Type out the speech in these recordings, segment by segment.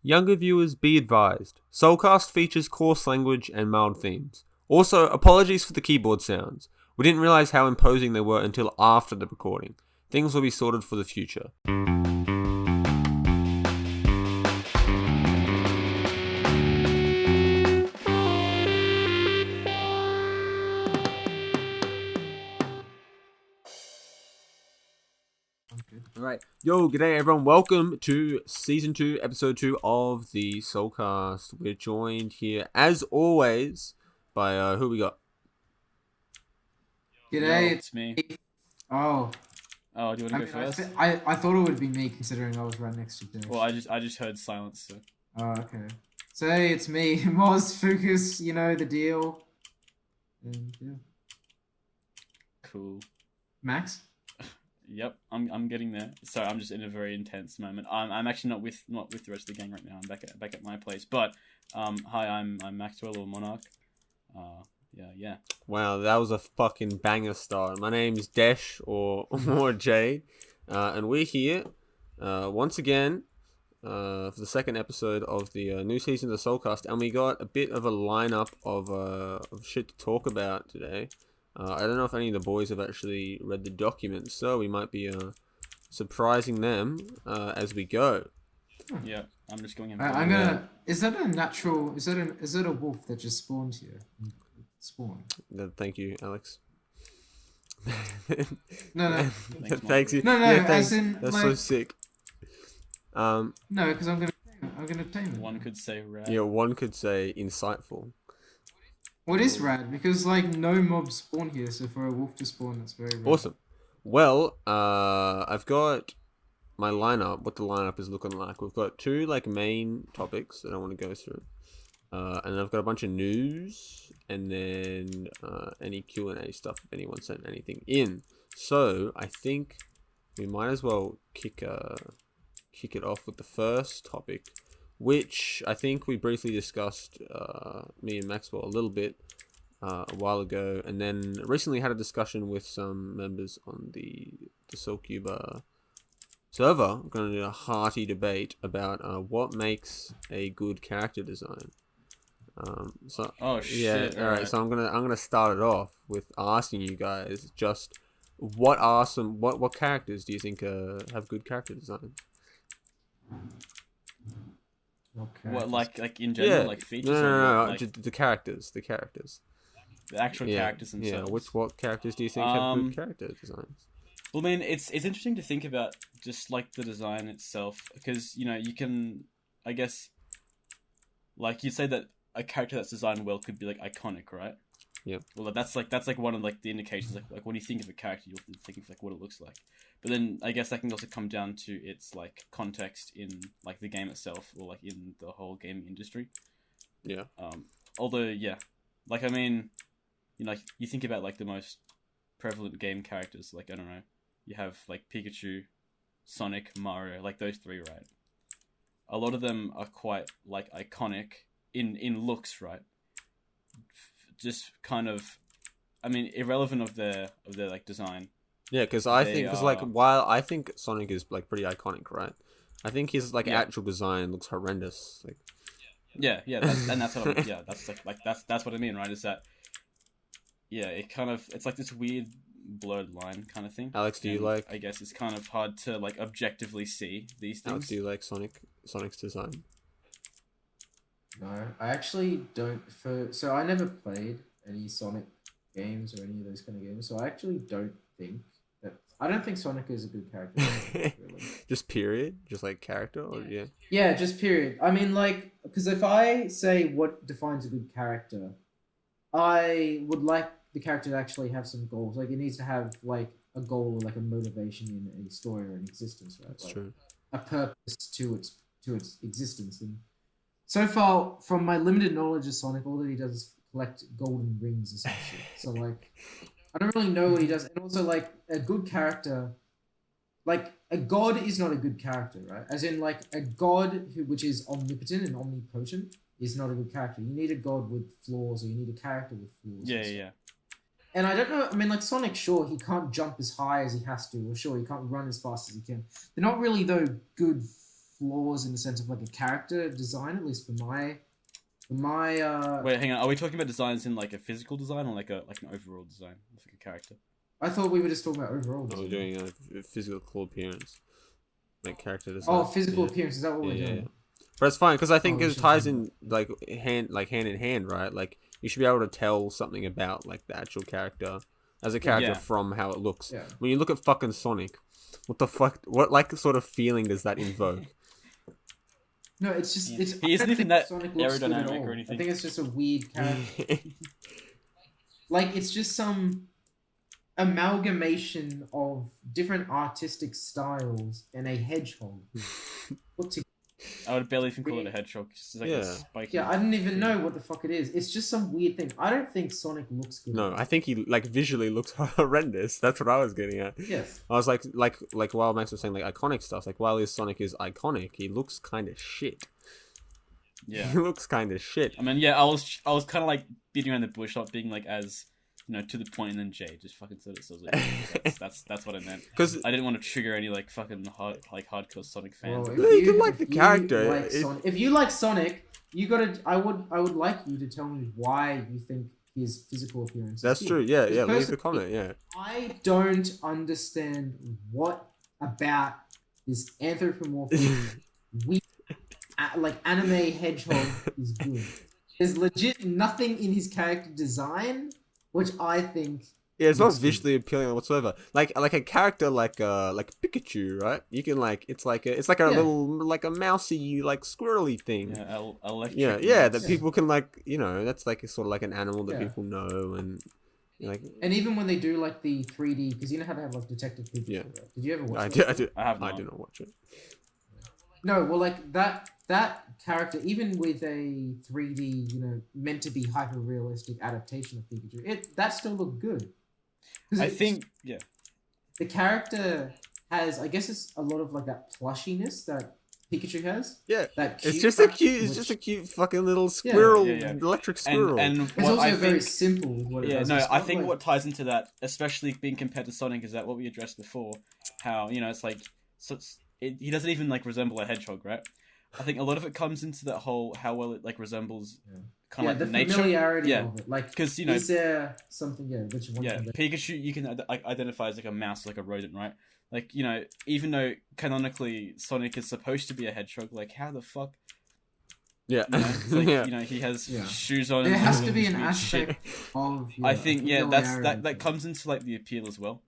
Younger viewers be advised, Soulcast features coarse language and mild themes. Also, apologies for the keyboard sounds. We didn't realise how imposing they were until after the recording. Things will be sorted for the future. Alright, yo, g'day everyone, welcome to Season 2, Episode 2 of the Soulcast. We're joined here, as always, by, who we got? G'day, it's me. Oh, Oh, do you want to go first? I thought it would be me considering I was right next to Dish. Well, I just heard silence. So. Oh, okay. So hey, it's me, Moz, Focus, you know the deal. And yeah. Cool. Max? Yep, I'm getting there. So I'm just in a very intense moment. I'm actually not with the rest of the gang right now. I'm back at my place. But hi, I'm Maxwell or Monarch. Yeah. Wow, that was a fucking banger start. My name's Desh or Jade, and we're here once again for the second episode of the new season of the Soulcast, and we got a bit of a lineup of shit to talk about today. I don't know if any of the boys have actually read the documents, so we might be surprising them as we go. Yeah, I'm just going in. I'm gonna. Is that a natural? Is that a wolf that just spawned here? Thank you, Alex. No. Thanks you. No. Yeah, thanks. As in, that's like, so sick. No, because I'm gonna tame it. One could say rad. Yeah, one could say insightful. What is rad? Because like no mobs spawn here, so for a wolf to spawn, that's very rad. Awesome. Well, I've got my lineup. What the lineup is looking like. We've got two like main topics that I want to go through, and I've got a bunch of news, and then any Q&A stuff if anyone sent anything in. So I think we might as well kick it off with the first topic, which I think we briefly discussed, me and Maxwell, a little bit a while ago, and then recently had a discussion with some members on the SoulCube server. We're going to do a hearty debate about what makes a good character design. Oh shit! Yeah, all right. So I'm gonna start it off with asking you guys just what characters do you think have good character design? Okay. What like in general, like features? No. Like, Just the characters. the actual characters themselves. Yeah. What characters do you think have good character designs? Well, I mean, it's interesting to think about just like the design itself, because you can, I guess, like you'd say that a character that's designed well could be like iconic, right? Yeah. Well, that's like one of like the indications. Like when you think of a character, you'll think of like what it looks like. But then I guess that can also come down to its like context in like the game itself, or like in the whole gaming industry. Yeah. Although yeah, like I mean, like you think about like the most prevalent game characters. Like I don't know, you have like Pikachu, Sonic, Mario, like those three, right? A lot of them are quite like iconic in looks, right? Just kind of, I mean, irrelevant of their like design. Yeah, because while I think Sonic is like pretty iconic, right? I think his like actual design looks horrendous. Like, that's what that's what I mean, right? Is that it's like this weird blurred line kind of thing. Alex, do you like? I guess it's kind of hard to like objectively see these things. Alex, do you like Sonic's design? No, I actually don't. So I never played any Sonic games or any of those kind of games. So I actually don't think that. I don't think Sonic is a good character. Really. Just period, just like character, or yeah. Yeah, just period. I mean, like, because if I say what defines a good character, I would like the character to actually have some goals. Like, it needs to have like a goal or like a motivation in a story or an existence, right? That's like, true. A purpose to its existence. And so far, from my limited knowledge of Sonic, all that he does is collect golden rings, essentially. So, like, I don't really know what he does. And also, like, a good character, like, a god is not a good character, right? As in, like, a god which is omnipotent and omnipotent is not a good character. You need a god with flaws, or you need a character with flaws. Yeah. And I don't know, I mean, like, Sonic, sure, he can't jump as high as he has to, or sure, he can't run as fast as he can. They're not really, though, good flaws in the sense of like a character design, at least for my Wait, hang on. Are we talking about designs in like a physical design or like an overall design of like a character? I thought we were just talking about overall No, we're design. doing a physical appearance, like character design. Oh, physical Yeah. appearance, is that what we're Yeah, doing? yeah. But it's fine because I think we it should ties talk in hand in hand, right? Like you should be able to tell something about like the actual character as a character Yeah. from how it looks. Yeah. When you look at fucking Sonic, what the fuck? What like sort of feeling does that invoke? No, it's just Yeah. it's. He isn't I don't even think that Sonic looks good at aerodynamic all. or anything. I think it's just a weird character. Like it's just some amalgamation of different artistic styles and a hedgehog put together. I would barely even call it a hedgehog. It's like Yeah. a spiky. Yeah, I didn't even know what the fuck it is. It's just some weird thing. I don't think Sonic looks good. No, I think he like visually looks horrendous. That's what I was getting at. Yes. I was like while Max was saying like iconic stuff, like while his Sonic is iconic, he looks kind of shit. Yeah. He looks kind of shit. I mean, yeah, I was kind of like beating around the bush, not being like as to the point, and then Jay just fucking said it. So I was like, that's what I meant. Because I didn't want to trigger any like fucking hardcore Sonic fans. Well, No, you can like the character. Like if you like Sonic, you gotta. I would like you to tell me why you think his physical appearance. that's is true. good. Yeah, Because yeah. Leave a personally, comment. Yeah. I don't understand what about this anthropomorphic, weird, like anime hedgehog is good. There's legit nothing in his character design which I think. Yeah, it's not looks good. visually appealing whatsoever. Like a character like Pikachu, right? You can like it's like a Yeah. little like a mousy like squirrely thing. Yeah, electric. Yeah, that mouse. people can like that's like sort of like an animal that Yeah. people know and like And even when they do like the 3D, because you know how to have like Detective Pikachu. Yeah. Right? Did you ever watch I that? do I have I not. do not watch it. No, well, like that character, even with a 3D, meant to be hyper realistic adaptation of Pikachu, that still looked good. 'Cause I think yeah. the character has, I guess, it's a lot of like that plushiness that Pikachu has. Yeah. That It's cute just a factor, cute it's which- just a cute fucking little squirrel, Yeah. electric squirrel. And It's what also I very think simple. What it yeah, does. no, It's I not think like- what ties into that, especially being compared to Sonic, is that what we addressed before, how it's like he doesn't even like resemble a hedgehog, right? I think a lot of it comes into that whole how well it like resembles kind yeah, of the like nature. familiarity Yeah. of it, like Because is there something that you want yeah, to Pikachu you can identify as like a mouse, like a rodent, right? Like even though canonically Sonic is supposed to be a hedgehog, like how the fuck? yeah. It's like yeah. he has Yeah. shoes on. There and has all to be this an weird shit. aspect of. I think familiarity. that comes into like the appeal as well.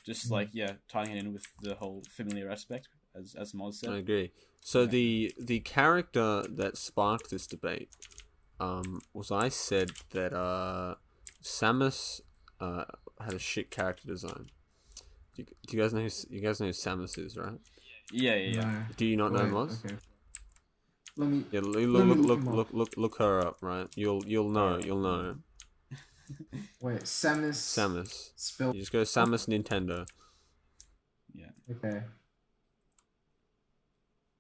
Just like tying it in with the whole familiar aspect as Moz said. I agree. So the character that sparked this debate was I said that Samus had a shit character design. Do you guys know who Samus is, right? Yeah. No. Do you not know Wait, Moz? okay. Let me. Yeah, Let me look him up. look her up, right? You'll know. Wait, Samus. Samus. Spell. You just go Samus Nintendo. Okay.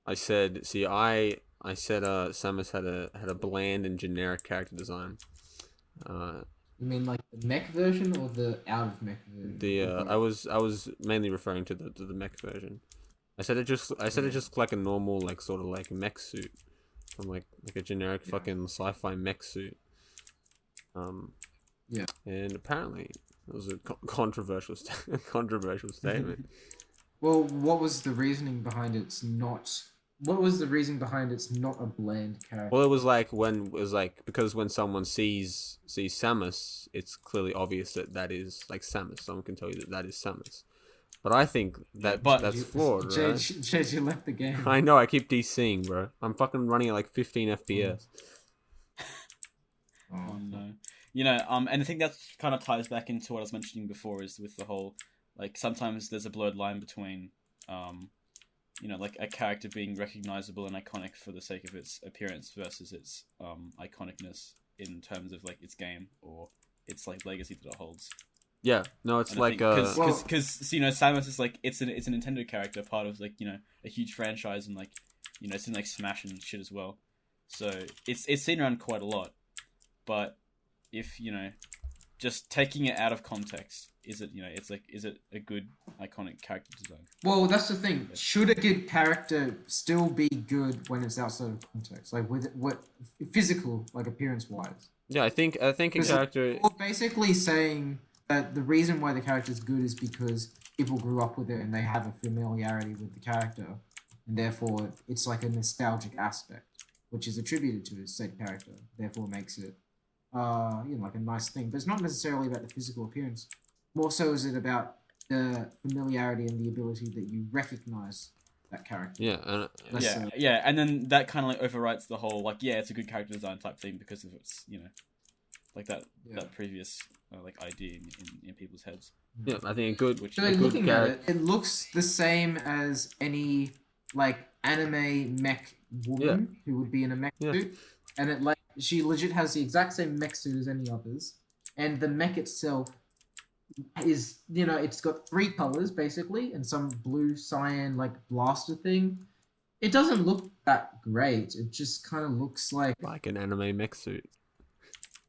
I said Samus had a bland and generic character design. You mean like the mech version or the out of mech version? I was mainly referring to the mech version. I said it just looked like a normal like sort of like mech suit from like a generic fucking sci-fi mech suit. Yeah. And apparently it was a controversial statement. Well, what was the reasoning behind it's not? What was the reason behind it's not a bland character? Well, it was because when someone sees Samus, it's clearly obvious that is like Samus. Someone can tell you that is Samus. But I think that's flawed, right? Jay, you left the game. I know. I keep DCing, bro. I'm fucking running at like 15 FPS. Oh no. And I think that kind of ties back into what I was mentioning before, is with the whole like sometimes there's a blurred line between like a character being recognizable and iconic for the sake of its appearance versus its iconicness in terms of like its game or its like legacy that it holds. Yeah. No, it's like because Samus is like it's a Nintendo character, part of like a huge franchise, and like it's in like Smash and shit as well. So it's seen around quite a lot. But if just taking it out of context, is it is it a good iconic character design? Well, that's the thing. Should a good character still be good when it's outside of context, like with what physical, like appearance wise? Yeah, I think a character. You're basically saying that the reason why the character is good is because people grew up with it and they have a familiarity with the character, and therefore it's like a nostalgic aspect, which is attributed to said character. Therefore, makes it, like a nice thing. But it's not necessarily about the physical appearance. More so, is it about the familiarity and the ability that you recognize that character. Yeah, and yeah, and then that kind of like overwrites the whole like it's a good character design type thing because of its like that previous like idea in people's heads. Yeah, I think a good. So looking at it, it looks the same as any like anime mech woman who would be in a mech suit, and it like she legit has the exact same mech suit as any others, and the mech itself is it's got 3 colors basically and some blue cyan like blaster thing. It doesn't look that great. It just kind of looks like an anime mech suit.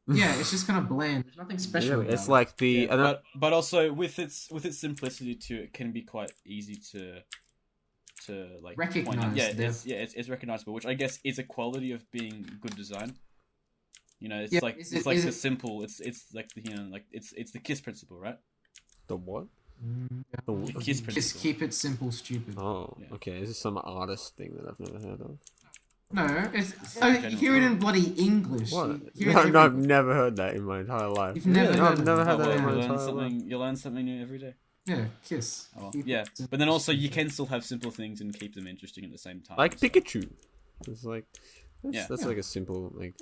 Yeah, it's just kind of bland. There's nothing special. Yeah, it's like the but also with its simplicity too, it can be quite easy to like recognize. It's recognizable, which I guess is a quality of being good design. It's like the simple. It's like the it's the KISS principle, right? The what? The KISS principle. Just keep it simple, stupid. Oh, okay. This is some artist thing that I've never heard of. No, you hear it in bloody English. What? No, I've never heard that in my entire life. You've never I've never heard that in my entire life. You learn something new every day. Yeah, KISS. Oh, yeah, but then also you can still have simple things and keep them interesting at the same time. Like Pikachu. It's like that's like a simple thing,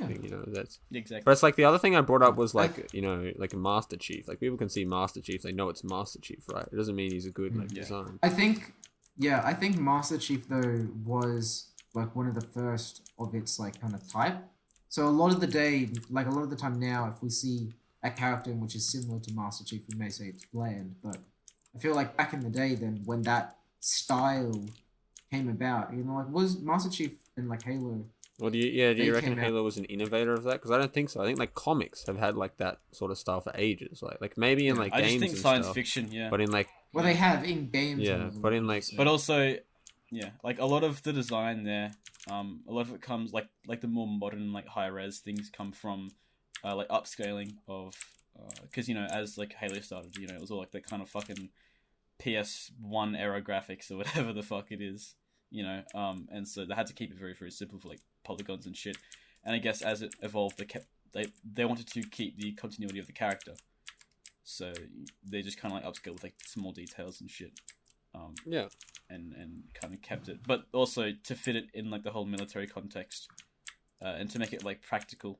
that's exactly. But it's like the other thing I brought up was like like a Master Chief. Like people can see Master Chief, they know it's Master Chief, right? It doesn't mean he's a good design. I think Master Chief though was like one of the first of its like kind of type. So a lot of the time now, if we see a character which is similar to Master Chief, we may say it's bland. But I feel like back in the day, then when that style came about, like was Master Chief in like Halo? Well, do you reckon Halo was an innovator of that? Because I don't think so. I think like comics have had like that sort of style for ages. Like maybe in like games. I just think science stuff, fiction, but in like they have in games. Yeah, but in like but also. Yeah, like a lot of the design there, a lot of it comes like the more modern like high res things come from like upscaling of because as like Halo started, it was all like that kind of fucking PS1 era graphics or whatever the fuck it is, and so they had to keep it very very simple for like polygons and shit. And I guess as it evolved, they wanted to keep the continuity of the character, so they just kind of like upscale with like small details and shit. And kind of kept it, but also to fit it in like the whole military context, and to make it like practical.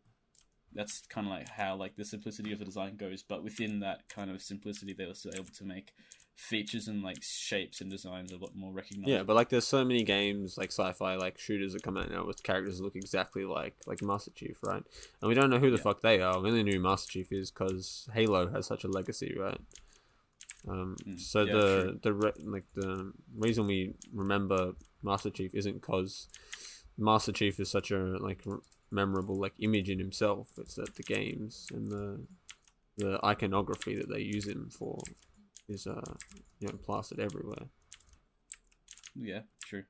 That's kind of like how like the simplicity of the design goes, but within that kind of simplicity, they were still able to make features and like shapes and designs a lot more recognizable. Yeah, but like there's so many games like sci-fi like shooters that come out now with characters that look exactly like Master Chief, right? And we don't know who the fuck they are. We only knew who Master Chief is because Halo has such a legacy, right? So the reason we remember Master Chief isn't because Master Chief is such a memorable like image in himself. It's that the games and the iconography that they use him for is plastered everywhere. Yeah, true.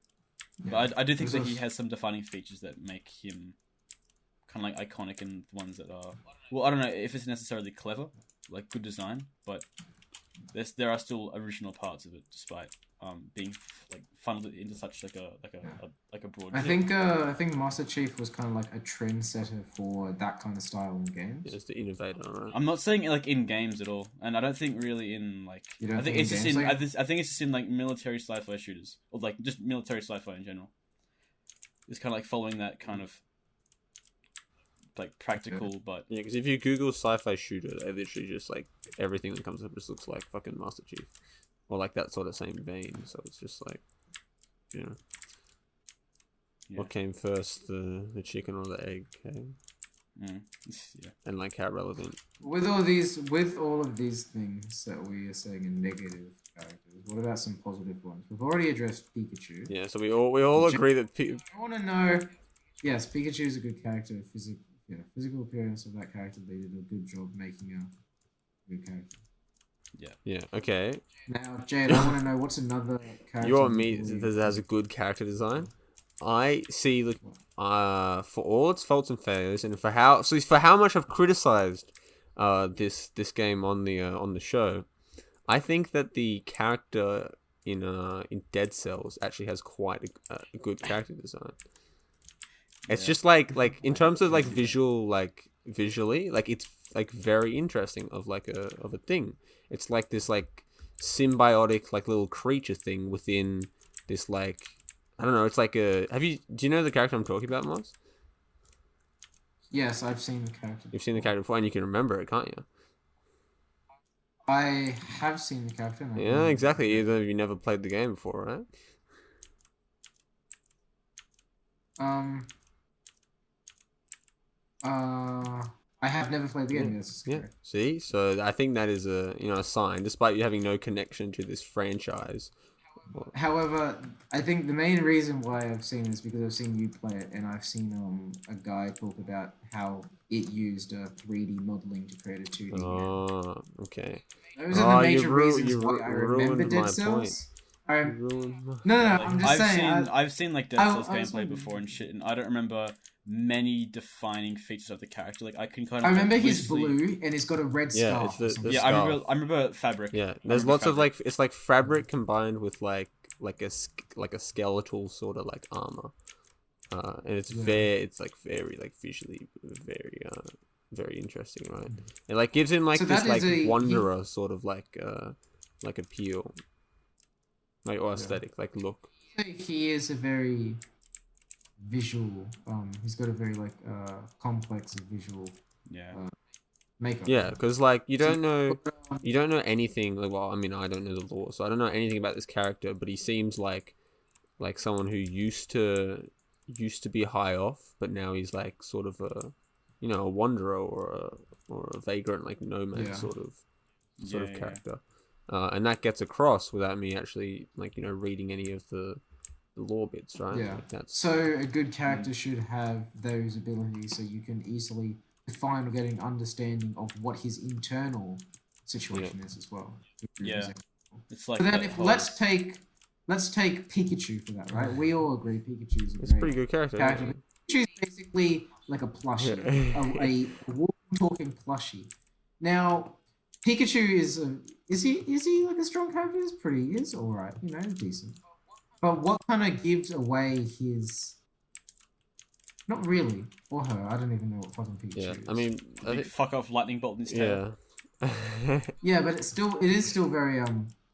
But I do think that he has some defining features that make him kind of like iconic, and ones that are I don't know if it's necessarily clever, like good design, but there are still original parts of it, despite being like funneled into such like a broad. I think Master Chief was kind of like a trendsetter for that kind of style in games. Yeah, it's the innovator, right? I'm not saying like in games at all, and I don't think really in like. I think it's just in. I think it's just in like military sci-fi shooters, or like just military sci-fi in general. It's kind of like following that kind of like practical, but yeah, because if you Google sci-fi shooter, they literally just like everything that comes up just looks like fucking Master Chief, or like that sort of same vein. So it's just like, what came first, the chicken or the egg? Okay? And like how relevant. With all of these things that we are saying in negative characters, what about some positive ones? We've already addressed Pikachu. Yeah, so we all agree that. I want to know. Yes, Pikachu is a good character. Physical appearance of that character, they did a good job making good character. Yeah. Okay. Now, Jade, I want to know what's another character. You want me believe that has a good character design? I see. Look, for all its faults and failures, and for how much I've criticized, this game on the show, I think that the character in Dead Cells actually has quite a good character design. It's just like in terms of like visually, like it's like very interesting of like a thing. It's like this like symbiotic like little creature thing within this like I don't know. It's like do you know the character I'm talking about, Moss? Yes, I've seen the character. You've seen the character before, and you can remember it, can't you? I have seen the character. And I Yeah, remember exactly. it. Even though you never played the game before, right? I have never played the game. Yes. Yeah. See, so I think that is a sign, despite you having no connection to this franchise. However, I think the main reason why I've seen it is because I've seen you play it, and I've seen a guy talk about how it used 3D modeling to create a 2D game. Oh, okay. Those are the major reasons why I remember Dead Cells. No, I'm just saying. I've seen like Dead Cells gameplay before and shit, and I don't remember many defining features of the character. Like I can kind of. I remember he's blue and he's got a red scarf. Yeah, it's the yeah. scarf. I remember fabric. Yeah, there's lots of like it's like fabric combined with like a skeletal sort of like armor, and it's very like visually very interesting, right? It like gives him like So this that like is a- wanderer sort of like appeal, like or aesthetic like look. He is a very visual. He's got a very like complex visual makeup. Yeah, because like you don't know anything. Like, well, I mean, I don't know the lore, so I don't know anything about this character. But he seems like someone who used to be high off, but now he's like sort of a wanderer or a vagrant, like nomad sort of character. And that gets across without me actually like reading any of the lore bits, right? Yeah. Like So a good character should have those abilities, so you can easily define or get an understanding of what his internal situation is as well. Yeah. It's like. So then, let's take Pikachu for that, right? We all agree Pikachu is it's a pretty good character. Pikachu is basically like a plushie, a walking-talking plushie. Now, Pikachu is he like a strong character? He's all right, decent. But what kind of gives away his? Not really, or her. I don't even know what fucking Pikachu is. I mean, fuck off lightning bolt in his tail. Yeah, but it is still very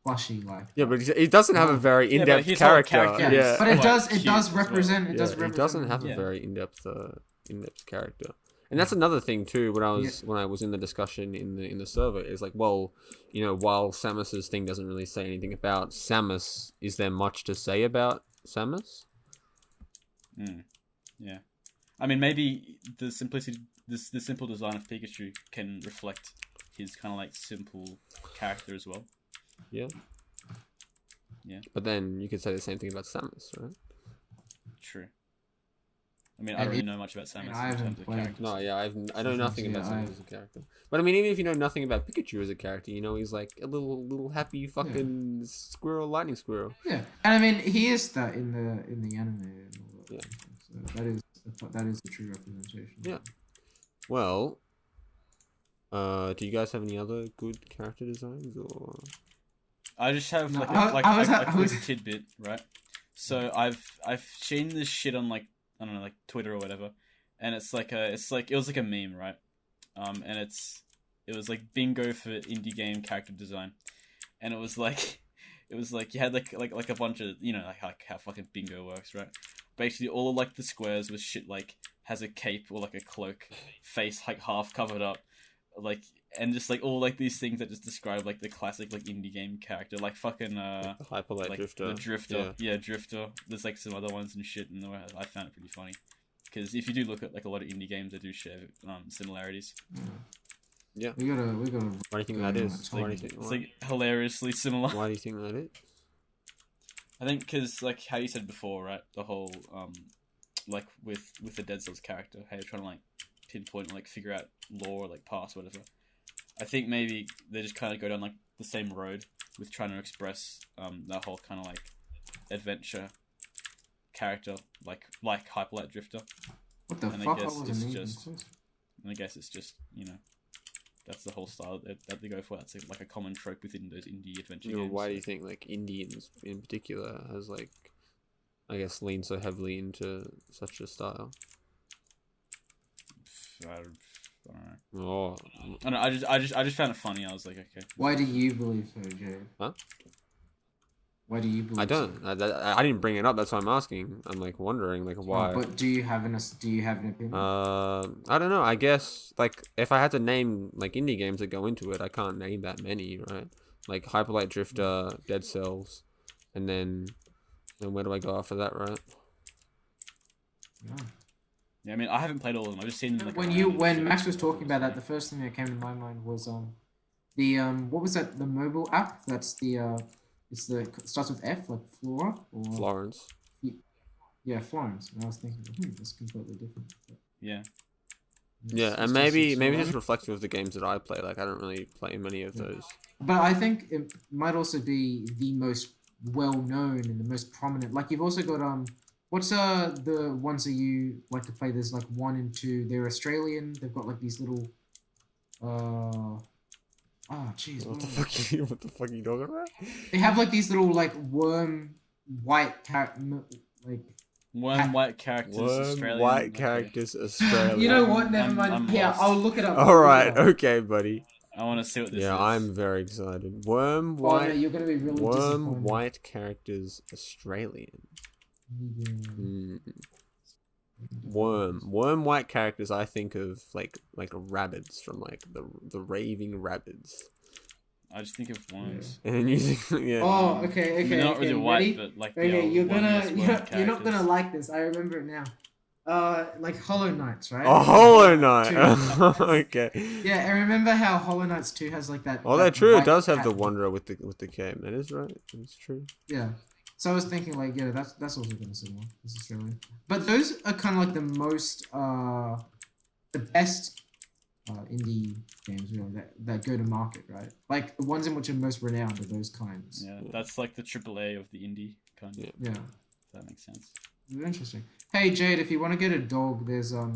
plushy like. Yeah, but he doesn't have a very in-depth character. Yeah, but it does represent. Well. It does represent. He doesn't have a very in-depth character. And that's another thing too. When I was in the discussion in the server, is like, well, while Samus's thing doesn't really say anything about Samus, is there much to say about Samus? Yeah, I mean, maybe the simplicity, the simple design of Pikachu can reflect his kind of like simple character as well. Yeah. Yeah. But then you could say the same thing about Samus, right? True. I mean, I don't really know much about Samus in terms of characters. No, yeah, I know nothing about Samus as a character. But I mean, even if you know nothing about Pikachu as a character, he's like a little happy fucking squirrel, lightning squirrel. Yeah, and I mean, he is that in the anime and all that. Yeah. So that is the true representation. Yeah. Well, do you guys have any other good character designs or? I just have a quick tidbit, right? So I've seen this shit on like, I don't know, like Twitter or whatever, and it was like a meme, right? And it was like bingo for indie game character design, and it was like you had like a bunch of like how fucking bingo works, right? Basically, all of like the squares was shit like has a cape or like a cloak, face like half covered up, like, and just like all like these things that just describe like the classic like indie game character, like fucking like the Hyperlight like Drifter. The Drifter, yeah, Drifter. There's like some other ones and shit, and I found it pretty funny because if you do look at like a lot of indie games, they do share similarities. Yeah. We gotta. Why do you think that is? It's like hilariously similar. Why do you think that is? I think because like how you said before, right? The whole like with the Dead Cells character, how you're trying to like pinpoint and like figure out lore or like past whatever. I think maybe they just kind of go down like the same road with trying to express that whole kind of like adventure character, like Hyperlight Drifter. What the And fuck? I guess wasn't it's even just, close. and I guess it's just that's the whole style that they go for. That's like a common trope within those indie adventure games. Why do you think like Indians in particular has like, I guess, leaned so heavily into such a style? I don't know. Oh, I don't know. I just found it funny. I was like, okay. Why do you believe so, Jay? Huh? Why do you believe? I don't. So? I didn't bring it up. That's why I'm asking. I'm like wondering like why. But do you have an opinion? I don't know. I guess like if I had to name like indie games that go into it, I can't name that many, right? Like Hyperlight Drifter, Dead Cells, and then where do I go after that, right? Yeah. Yeah, I mean, I haven't played all of them. I've just seen them. Like, When Max was talking about that, the first thing that came to my mind was the what was that, the mobile app? That's the it starts with F, like Flora or Florence. Yeah, Florence. And I was thinking, that's completely different. But Yeah. Yeah, and maybe just reflective of the games that I play. Like I don't really play many of those. But I think it might also be the most well known and the most prominent. Like you've also got what's the ones that you like to play? There's like 1 and 2. They're Australian. They've got like these little oh jeez. What the fuck are you talking about? They have like these little like worm white White characters, Australian. White characters, Australian. You know what? Never mind. I'm Yeah, lost. I'll look it up. All right, okay, buddy. I want to see what this is. Yeah, I'm very excited. Worm Oh, white. no, you're gonna be really Worm disappointed. white characters, Australian. Yeah. Worm white characters. I think of like rabbits from like the raving rabbits. I just think of worms. And then you think, yeah. Oh, okay. I mean, they're not really white, ready? but like Okay, the you're old gonna worm you're not characters. gonna like this. I remember it now. Like Hollow Knights, right? Oh, Hollow Knight. Two. Okay. Yeah, I remember how Hollow Knights 2 has like that. Oh, that that's true. It white does have cat. the Wanderer with the cape. That is right. It's true. Yeah. So I was thinking like, yeah, that's also gonna similar. This is Australian. But those are kind of like the most the best indie games really that go to market, right? Like the ones in which are most renowned are those kinds. Yeah, that's like the AAA of the indie kind of. Yeah. If that makes sense. Interesting. Hey Jade, if you want to get a dog, there's a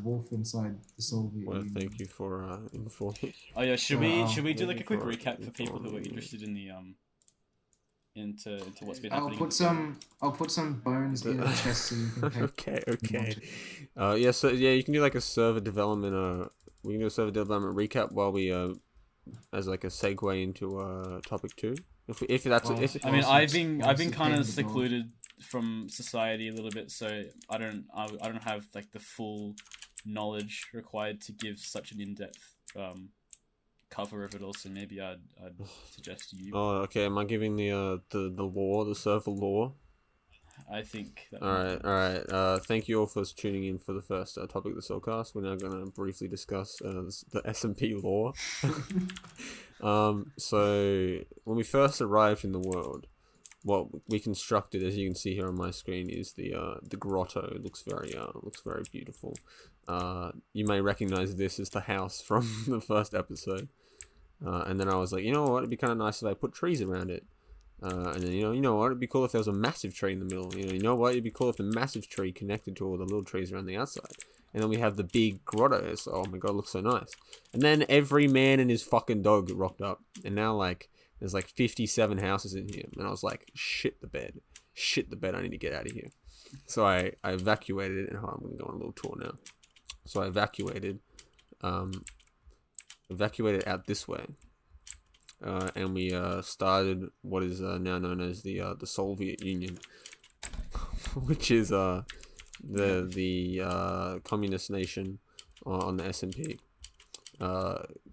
wolf inside the Soulcast. Well, thank you for informing. Oh yeah, should we do like a quick for recap for people who are informing. interested in the into what's been I'll happening? put some bones in the chest so you can take. Okay. Yeah. So yeah, you can do like a server development. We can do a server development recap while we as like a segue into topic 2. If that's Well, if I mean, Awesome. I've been kind of Awesome. secluded from society a little bit, so I don't have like the full knowledge required to give such an in-depth cover of it all. So maybe I'd suggest you. Oh, okay. Am I giving the lore, the server lore? I think. That All right. Thank you all for tuning in for the first topic of the Soulcast. We're now going to briefly discuss the SMP lore. So when we first arrived in the world, what we constructed, as you can see here on my screen, is the grotto. It looks very beautiful. You may recognize this as the house from the first episode. And then I was like, you know what? It'd be kind of nice if I put trees around it. And then you know what? It'd be cool if there was a massive tree in the middle. You know what? It'd be cool if the massive tree connected to all the little trees around the outside. And then we have the big grotto. So, oh my god, it looks so nice. And then every man and his fucking dog rocked up. And now like there's like 57 houses in here. And I was like, shit the bed. I need to get out of here. So I evacuated it. And I'm gonna go on a little tour now. So I evacuated out this way. And we started what is now known as the Soviet Union, which is the communist nation on the SMP,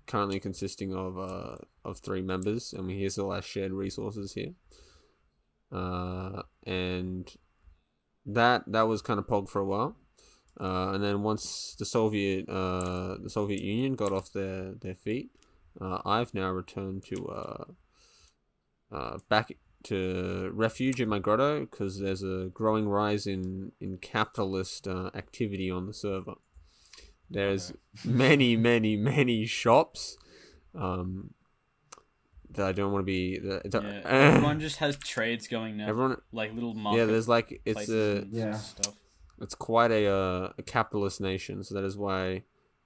currently consisting of 3 members, and here's all our shared resources here. And that was kind of pog for a while, and then once the Soviet Union got off their feet. I've now returned to back to refuge in my grotto because there's a growing rise in capitalist activity on the server. There's many shops that I don't want to be. Yeah, everyone just has trades going now. Everyone, like little yeah. market There's like it's places and Yeah. stuff. it's quite a capitalist nation, so that is why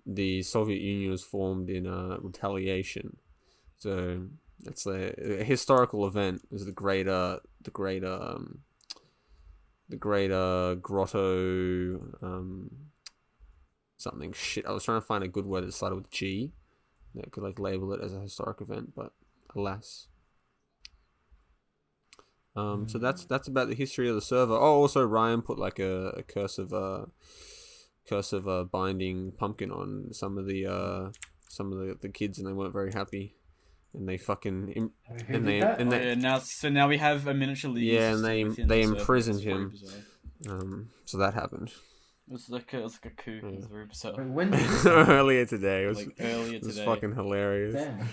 the Soviet Union was formed in retaliation. So it's a historical event. Is the great grotto something shit. I was trying to find a good word that started with G that could like label it as a historic event, but alas. So that's about the history of the server. Oh, also Ryan put like a cursive binding pumpkin on some of the kids, and they weren't very happy, and they fucking Who did that? Now we have a miniature league. yeah, and within they the server. imprisoned It's very him. bizarre. So that happened. It was like a coup. It was very bizarre. Wait, when did this happen? Earlier today. Earlier It was today. fucking hilarious. Damn.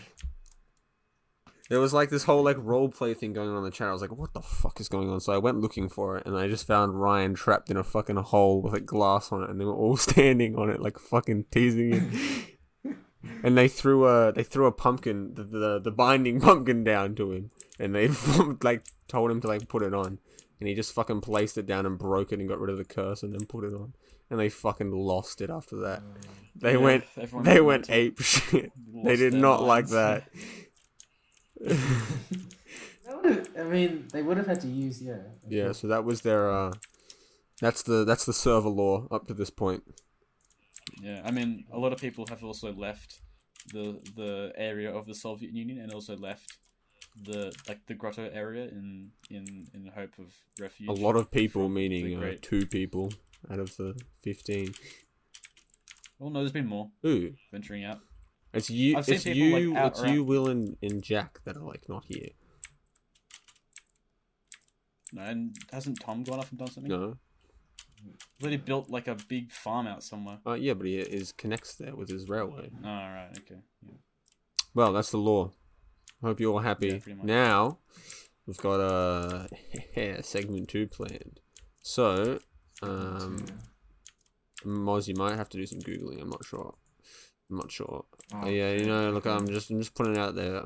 There was like this whole like roleplay thing going on in the chat. I was like, what the fuck is going on? So I went looking for it, and I just found Ryan trapped in a fucking hole with like glass on it, and they were all standing on it, like fucking teasing it. And they threw a pumpkin, the binding pumpkin down to him, and they like told him to like put it on, and he just fucking placed it down and broke it and got rid of the curse and then put it on, and they fucking lost it after that. They went ape shit. They did not like that. I mean, they would have had to use Yeah, so that was their that's the server lore up to this point. Yeah, I mean, a lot of people have also left the area of the Soviet Union and also left the grotto area in hope of refuge. A lot of people, from the meaning great- 2 people out of the 15. Well, no, there's been more Ooh, venturing out. it's you. I've seen It's people, you. like, out It's around- you, Will, and Jack that are like not here. No, and hasn't Tom gone off and done something? No. But he built like a big farm out somewhere. Yeah, but he connects there with his railway. Oh, right, okay. Yeah. Well, that's the law. Hope you're all happy. Yeah, pretty much. Now, we've got segment 2 planned. So, Moz, you might have to do some googling. I'm not sure. Oh, Yeah, you know, look, I'm just putting it out there.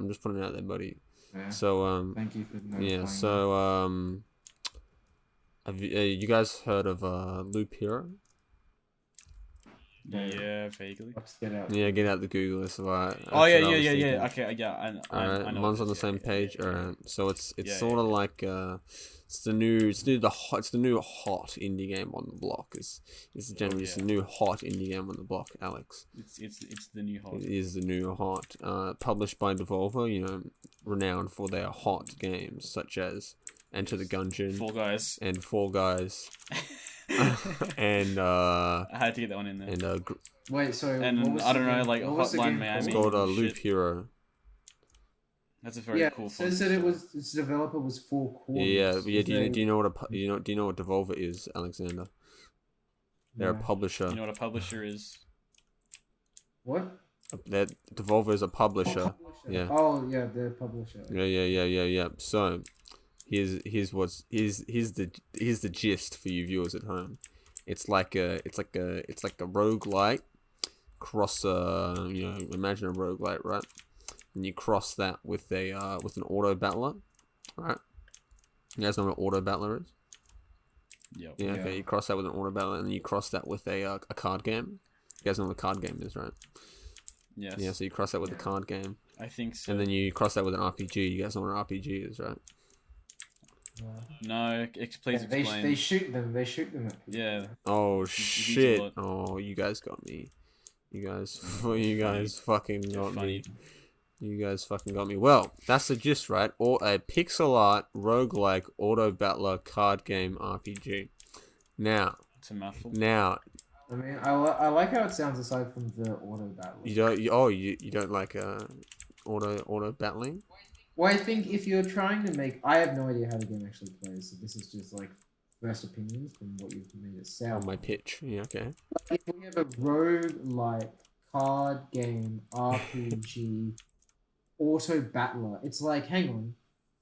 Buddy. Yeah. So, Thank you for notifying yeah. me. So, have you guys heard of Loop Hero? Yeah, vaguely. Let's get out. Yeah, get out the Google. That's why. Oh yeah. Okay, yeah. I Alright, know one's what on the it is, same yeah, page. yeah. Alright, so it's Yeah, sort of like it's the new hot indie game on the block. It's generally just the new hot indie game on the block, Alex. It's the new hot. It is the new hot. Published by Devolver, you know, renowned for their hot games such as Enter the Gungeon Fall Guys. and Fall Guys, and I had to get that one in there. and Wait, so And what was I the don't know, game- like what was the Hotline game Miami. it's called? called Shit. Loop Hero. That's a very Yeah, cool it font. says that its developer was Four Corners. Yeah. Is Do you know what Devolver is, Alexander? They're a No. publisher. You know what a publisher is? What? That Devolver is a publisher. Publisher. Yeah. Oh yeah, the publisher. Yeah. So, here's the gist for you viewers at home. It's like a roguelike cross. Imagine a roguelike, right? And you cross that with an auto battler, right? You guys know what an auto battler is? Yep. Yeah. Okay. Yeah. You cross that with an auto battler, and then you cross that with a card game. You guys know what a card game is, right? Yes. Yeah. So you cross that with a card game, I think so. and then you cross that with an RPG. You guys know what an RPG is, right? No, please Yeah, explain. they shoot them. They shoot them at people. Yeah. Oh use a shit! lot. Oh, you guys got me. You guys fucking got Funny. me. You guys fucking got me. Well, that's the gist, right? Or a pixel art roguelike auto battler card game RPG. Now, It's a mouthful. I mean, I like how it sounds aside from the auto battle. you don't like auto battling? Well, I think if you're trying to make, I have no idea how the game actually plays, so this is just like first opinions from what you've made it On sound. my pitch. Yeah, okay. If we have a rogue-like card game RPG auto battler, it's like, hang on,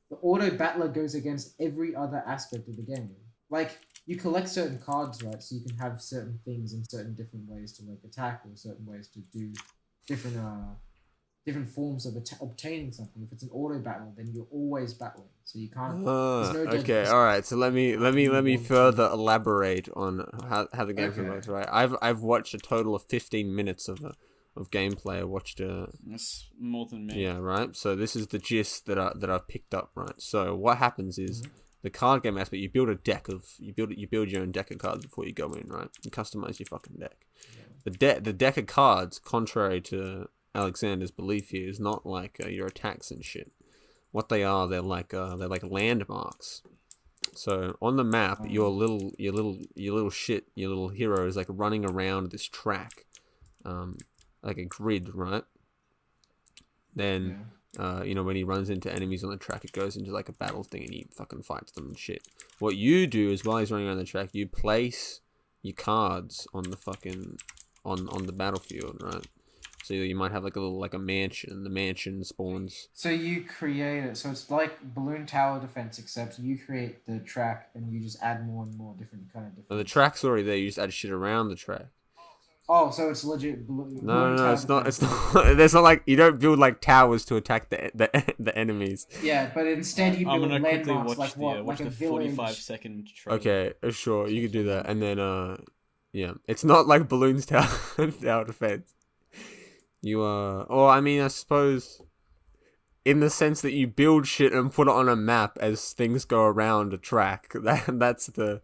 the auto battler goes against every other aspect of the game. Like, you collect certain cards, right, so you can have certain things in certain different ways to like attack or certain ways to do different different forms of obtaining something. If it's an auto battle, then you're always battling, so you can't. There's no Okay, all right. So let me further elaborate on how the game works. Right, I've watched a total of 15 minutes of gameplay. I watched That's more than me. Yeah, right. So this is the gist that I've picked up. Right. So what happens is the card game aspect. You build a deck of you build your own deck of cards before you go in. Right. You customize your fucking deck. Yeah. The deck of cards, contrary to Alexander's belief here, is not like your attacks and shit. What they are, they're like landmarks. So on the map, your little hero is like running around this track, like a grid, right? Then, when he runs into enemies on the track, it goes into like a battle thing, and he fucking fights them and shit. What you do is while he's running around the track, you place your cards on the fucking on the battlefield, right? So you might have like a mansion. The mansion spawns. So you create it. So it's like balloon tower defense, except you create the track and you just add more and more different kind of defense. So the track's already there. You just add shit around the track. Oh, so it's legit balloon. No, it's not. It's not. There's not like you don't build like towers to attack the enemies. Yeah, but instead you build landmarks watch like what? watch Like the a 45-second trailer. Okay, sure, you could do that, and then yeah, it's not like balloons tower defense. I suppose, in the sense that you build shit and put it on a map as things go around a track. That's the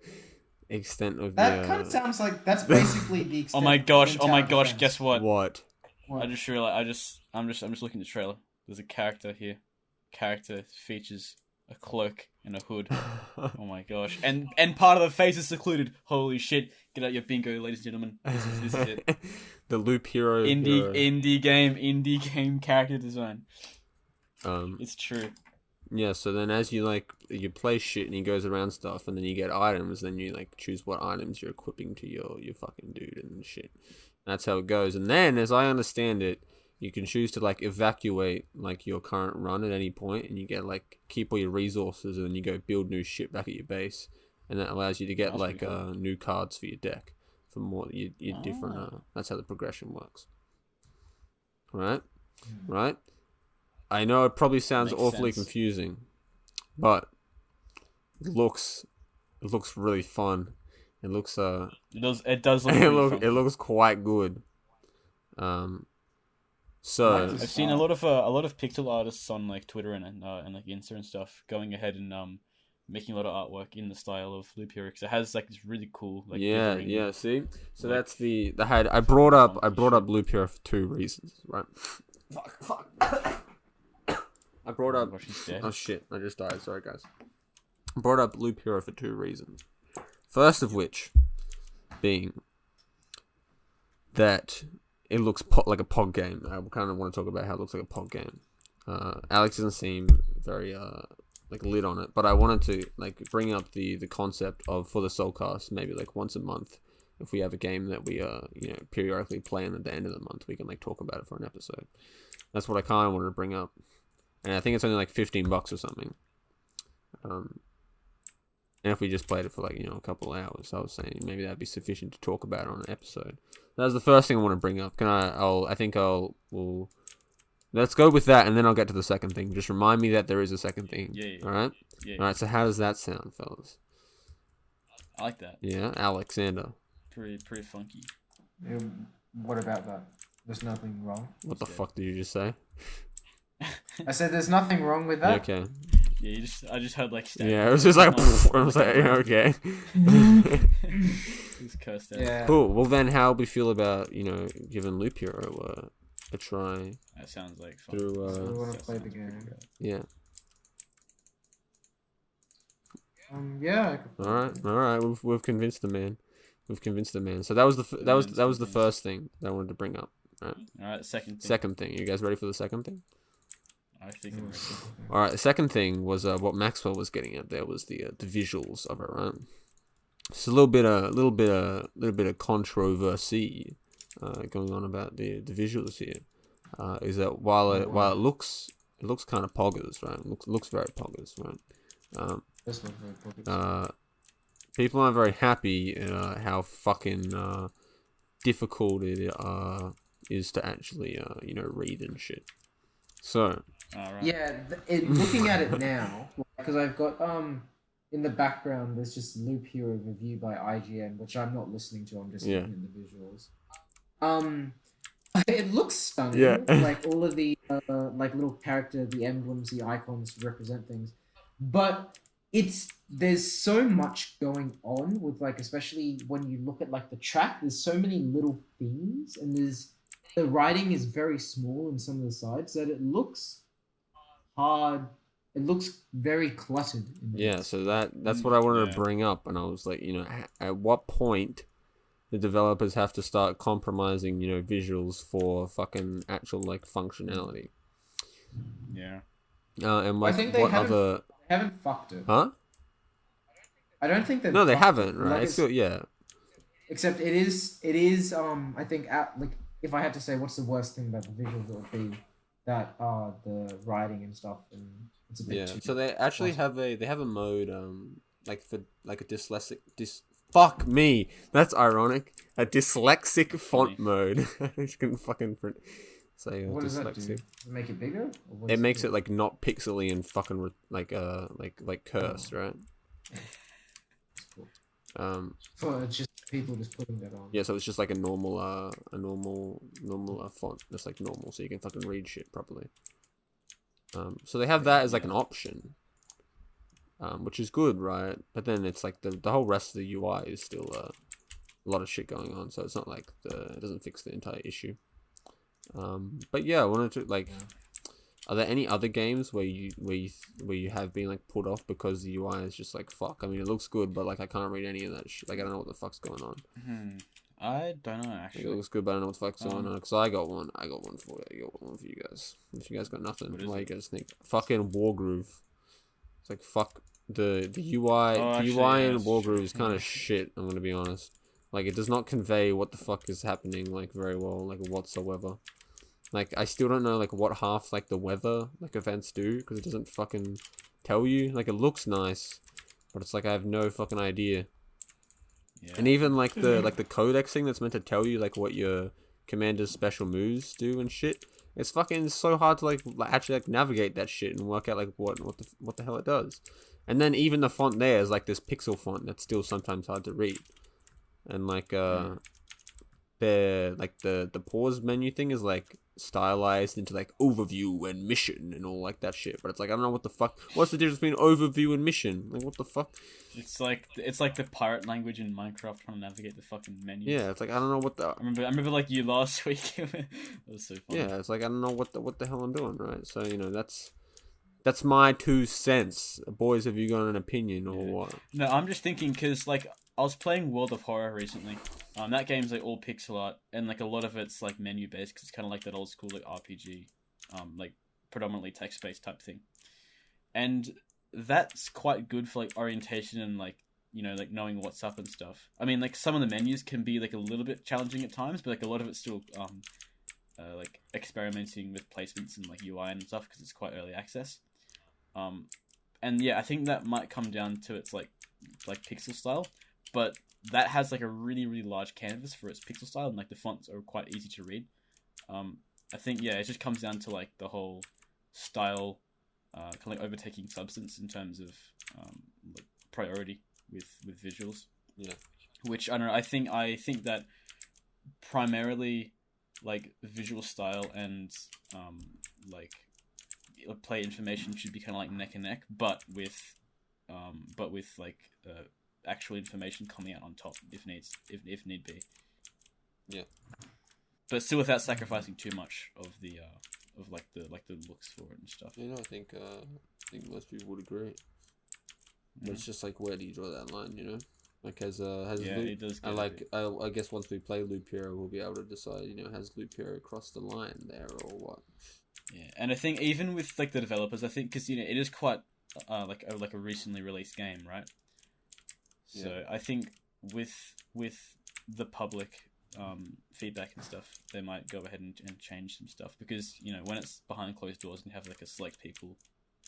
extent of that kind of sounds like that's basically the extent. Oh my gosh! Guess what? What? I just realized. I'm just looking at the trailer. There's a character here. Character features a cloak and a hood. Oh my gosh! And part of the face is secluded. Holy shit! Get out your bingo, ladies and gentlemen. This is it. The Loop Hero. Indie game character design. It's true. Yeah. So then, as you play shit and he goes around stuff, and then you get items, then you like choose what items you're equipping to your fucking dude and shit. That's how it goes. And then, as I understand it, you can choose to like evacuate like your current run at any point, and you get like keep all your resources, and then you go build new shit back at your base, and that allows you to get cool. New cards for your deck for more your different. That's how the progression works. Right. I know it probably sounds awfully confusing, but it looks really fun. It looks it does look it looks quite good. So I've seen a lot of pixel artists on like Twitter and like Insta and stuff going ahead and making a lot of artwork in the style of Loop Hero, because it has like this really cool like see, so like, that's I brought up Loop Hero for 2 reasons, right? Fuck. I brought up oh shit, I just died, sorry guys. I brought up Loop Hero for 2 reasons. First of which being that it looks like a POG game. I kind of want to talk about how it looks like a POG game. Alex doesn't seem very like lit on it, but I wanted to like bring up the concept of, for the Soulcast, maybe like once a month, if we have a game that we periodically play, and at the end of the month we can like talk about it for an episode. That's what I kind of wanted to bring up, and I think it's only like $15 or something. And if we just played it for like a couple of hours, I was saying maybe that'd be sufficient to talk about on an episode. That was the first thing I want to bring up. Let's go with that, and then I'll get to the second thing. Just remind me that there is a second thing. Yeah. All right. Yeah. All right. So how does that sound, fellas? I like that. Yeah, Alexander. Pretty funky. What about that? There's nothing wrong. What the fuck did you just say? I said there's nothing wrong with that. Okay. Yeah, I just heard like. Yeah, it was just like. I was like, yeah, okay. He's cursed out. Yeah. Cool. Well, then, how we feel about giving Loop Hero a try? That sounds like fun. So we want to play the game. Yeah. Yeah. All right. We've convinced the man. So that was the first thing that I wanted to bring up. Right. All right. Second thing. You guys ready for the second thing? I think I'm ready. All right. The second thing was what Maxwell was getting at. There was the visuals of it, right? It's a little bit of controversy going on about the visuals here. Is that while it looks kind of poggers, right? Looks very poggers, right? People aren't very happy how fucking difficult it is to actually read and shit. So, Alright. Yeah, looking at it now, because I've got in the background there's just Loop Hero review by IGN, which I'm not listening to. I'm just yeah. looking at the visuals. It looks Yeah. stunning. Like all of the like little character, the emblems, the icons represent things, but there's so much going on with like, especially when you look at like the track. There's so many little things, and the writing is very small in some of the sides that it looks hard. It looks very cluttered in the Yeah, so that's Mm, what I wanted yeah. to bring up, and I was like, at what point the developers have to start compromising, visuals for fucking actual like functionality. Yeah. And I like think what other? they haven't fucked it. Huh? I don't think they've No, they fucked haven't. it. Right? Like It's still, yeah. except it is I think like if I had to say what's the worst thing about the visuals, it would be that the writing and stuff, and it's a bit Yeah. too So they actually cluttered. have a mode like for like a dyslexic fuck me. That's ironic. A dyslexic font Funny. mode. I just couldn't fucking print. Say What does that do? dyslexic. Does it make it bigger? Or what It does makes do? it like not pixely and fucking like cursed, right? That's cool. So It's just people just putting that on. yeah, so it's just like a normal font that's like normal, so you can fucking read shit properly. So they have that as like an option, which is good, right? But then it's like the whole rest of the UI is still a lot of shit going on, so it's not like it doesn't fix the entire issue. But yeah, I wanted to like, are there any other games where you have been like put off because the UI is just like fuck? I mean, it looks good, but like I can't read any of that shit. Like I don't know what the fuck's going on. I don't know Like, actually. it looks good, but I don't know what the fuck's going on. Because I got one for you. I got one for you guys. If you guys got nothing, What is why you it? guys think? Fucking Wargroove. It's like fuck the UI. Oh, The actually, UI yeah, in it's Wargroove true. is kind of shit. I'm gonna be honest. Like it does not convey what the fuck is happening like very well, like whatsoever. Like I still don't know like what half like the weather like events do, because it doesn't fucking tell you. Like it looks nice, but it's like I have no fucking idea. Yeah. And even like the codex thing that's meant to tell you like what your commander's special moves do and shit. It's fucking so hard to like actually like navigate that shit and work out like what the hell it does. And then even the font there is like this pixel font that's still sometimes hard to read. And like the pause menu thing is like stylized into like overview and mission and all like that shit, but it's like I don't know what the fuck. What's the difference between overview and mission? Like what the fuck? It's like the pirate language in Minecraft trying to navigate the fucking menus. Yeah, it's like I don't know what the. I remember like you last week. That was so funny. Yeah, it's like I don't know what the hell I'm doing, right? So that's my 2 cents. Boys, have you got an opinion or what? No, I'm just thinking because like I was playing World of Horror recently. That game's like all pixel art, and like a lot of it's like menu based because it's kind of like that old school like RPG, like predominantly text based type thing, and that's quite good for like orientation and like like knowing what's up and stuff. I mean, like some of the menus can be like a little bit challenging at times, but like a lot of it's still like experimenting with placements and like UI and stuff because it's quite early access. And yeah, I think that might come down to its like pixel style, but that has like a really really large canvas for its pixel style, and like the fonts are quite easy to read. I think yeah, it just comes down to like the whole style, kind of like overtaking substance in terms of like priority with visuals. Yeah. Which I don't know. I think that primarily like visual style and like play information should be kind of like neck and neck, but with like actual information coming out on top if need be. Yeah. But still without sacrificing too much of the of like the looks for it and stuff. You know, I think most people would agree. But it's just like, where do you draw that line? You know, like has Yeah, Loop, it does I get like I guess once we play Loop Hero, we'll be able to decide. You know, has Loop Hero crossed the line there or what? Yeah, and I think even with like the developers, I think because it is quite like a recently released game, right? So Yeah. I think with the public feedback and stuff, they might go ahead and change some stuff because when it's behind closed doors and you have like a select people,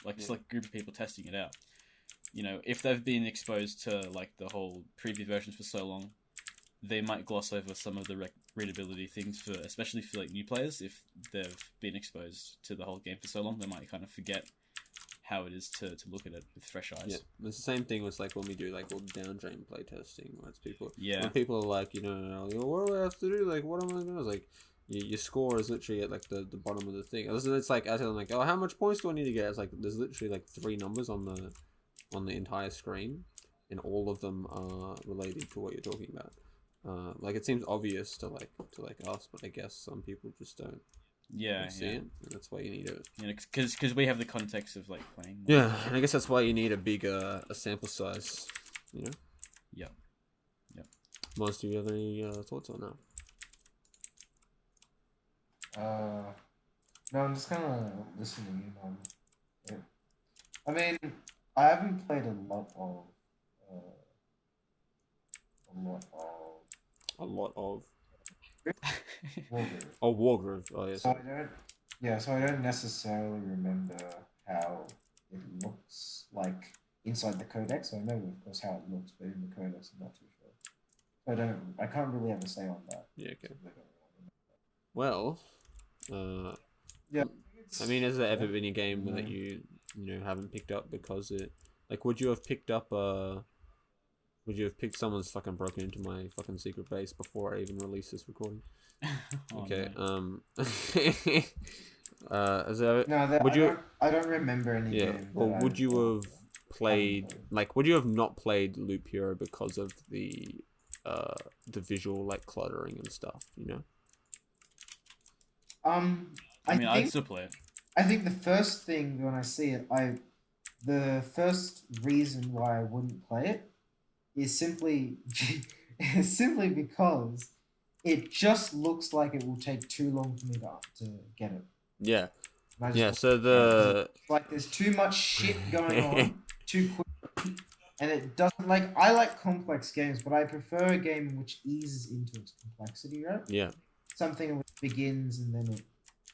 like a select group of people testing it out, if they've been exposed to like the whole preview versions for so long, they might gloss over some of the readability things for, especially for like new players, if they've been exposed to the whole game for so long, they might kind of forget how it is to look at it with fresh eyes. Yeah, it's the same thing with like when we do like all the down drain playtesting, where it's people. Yeah. When people are like, what do I have to do? Like, what am I doing? It's like, your score is literally at like the bottom of the thing. It's like I tell them like, oh, how much points do I need to get? It's like there's literally like 3 numbers on the entire screen, and all of them are related to what you're talking about. Like it seems obvious to us, but I guess some people just don't. See it, and that's why you need it. Because we have the context of like playing. Yeah, and I guess that's why you need a big a sample size. Yep. Moz, do you have any thoughts on that? No, I'm just kind of listening in on. I mean, I haven't played a lot of. Wargroove. Oh yes. So I don't necessarily remember how it looks like inside the codex. I know, of course, how it looks, but in the codex, I'm not too sure. I can't really have a say on that. Yeah. Okay. Well, yeah. I mean, has there ever been a game that you haven't picked up because it? Like, would you have picked someone's fucking broken into my fucking secret base before I even released this recording? Okay. No. Is there, I don't remember any game. Well, would you have played would you have not played Loop Hero because of the visual like cluttering and stuff? I'd still play it. I think the first thing when I see it, the first reason why I wouldn't play it is simply because it just looks like it will take too long for me to get it. Yeah. So like there's too much shit going on too quick, and it doesn't I like complex games, but I prefer a game in which eases into its complexity, right? Yeah. Something which begins and then it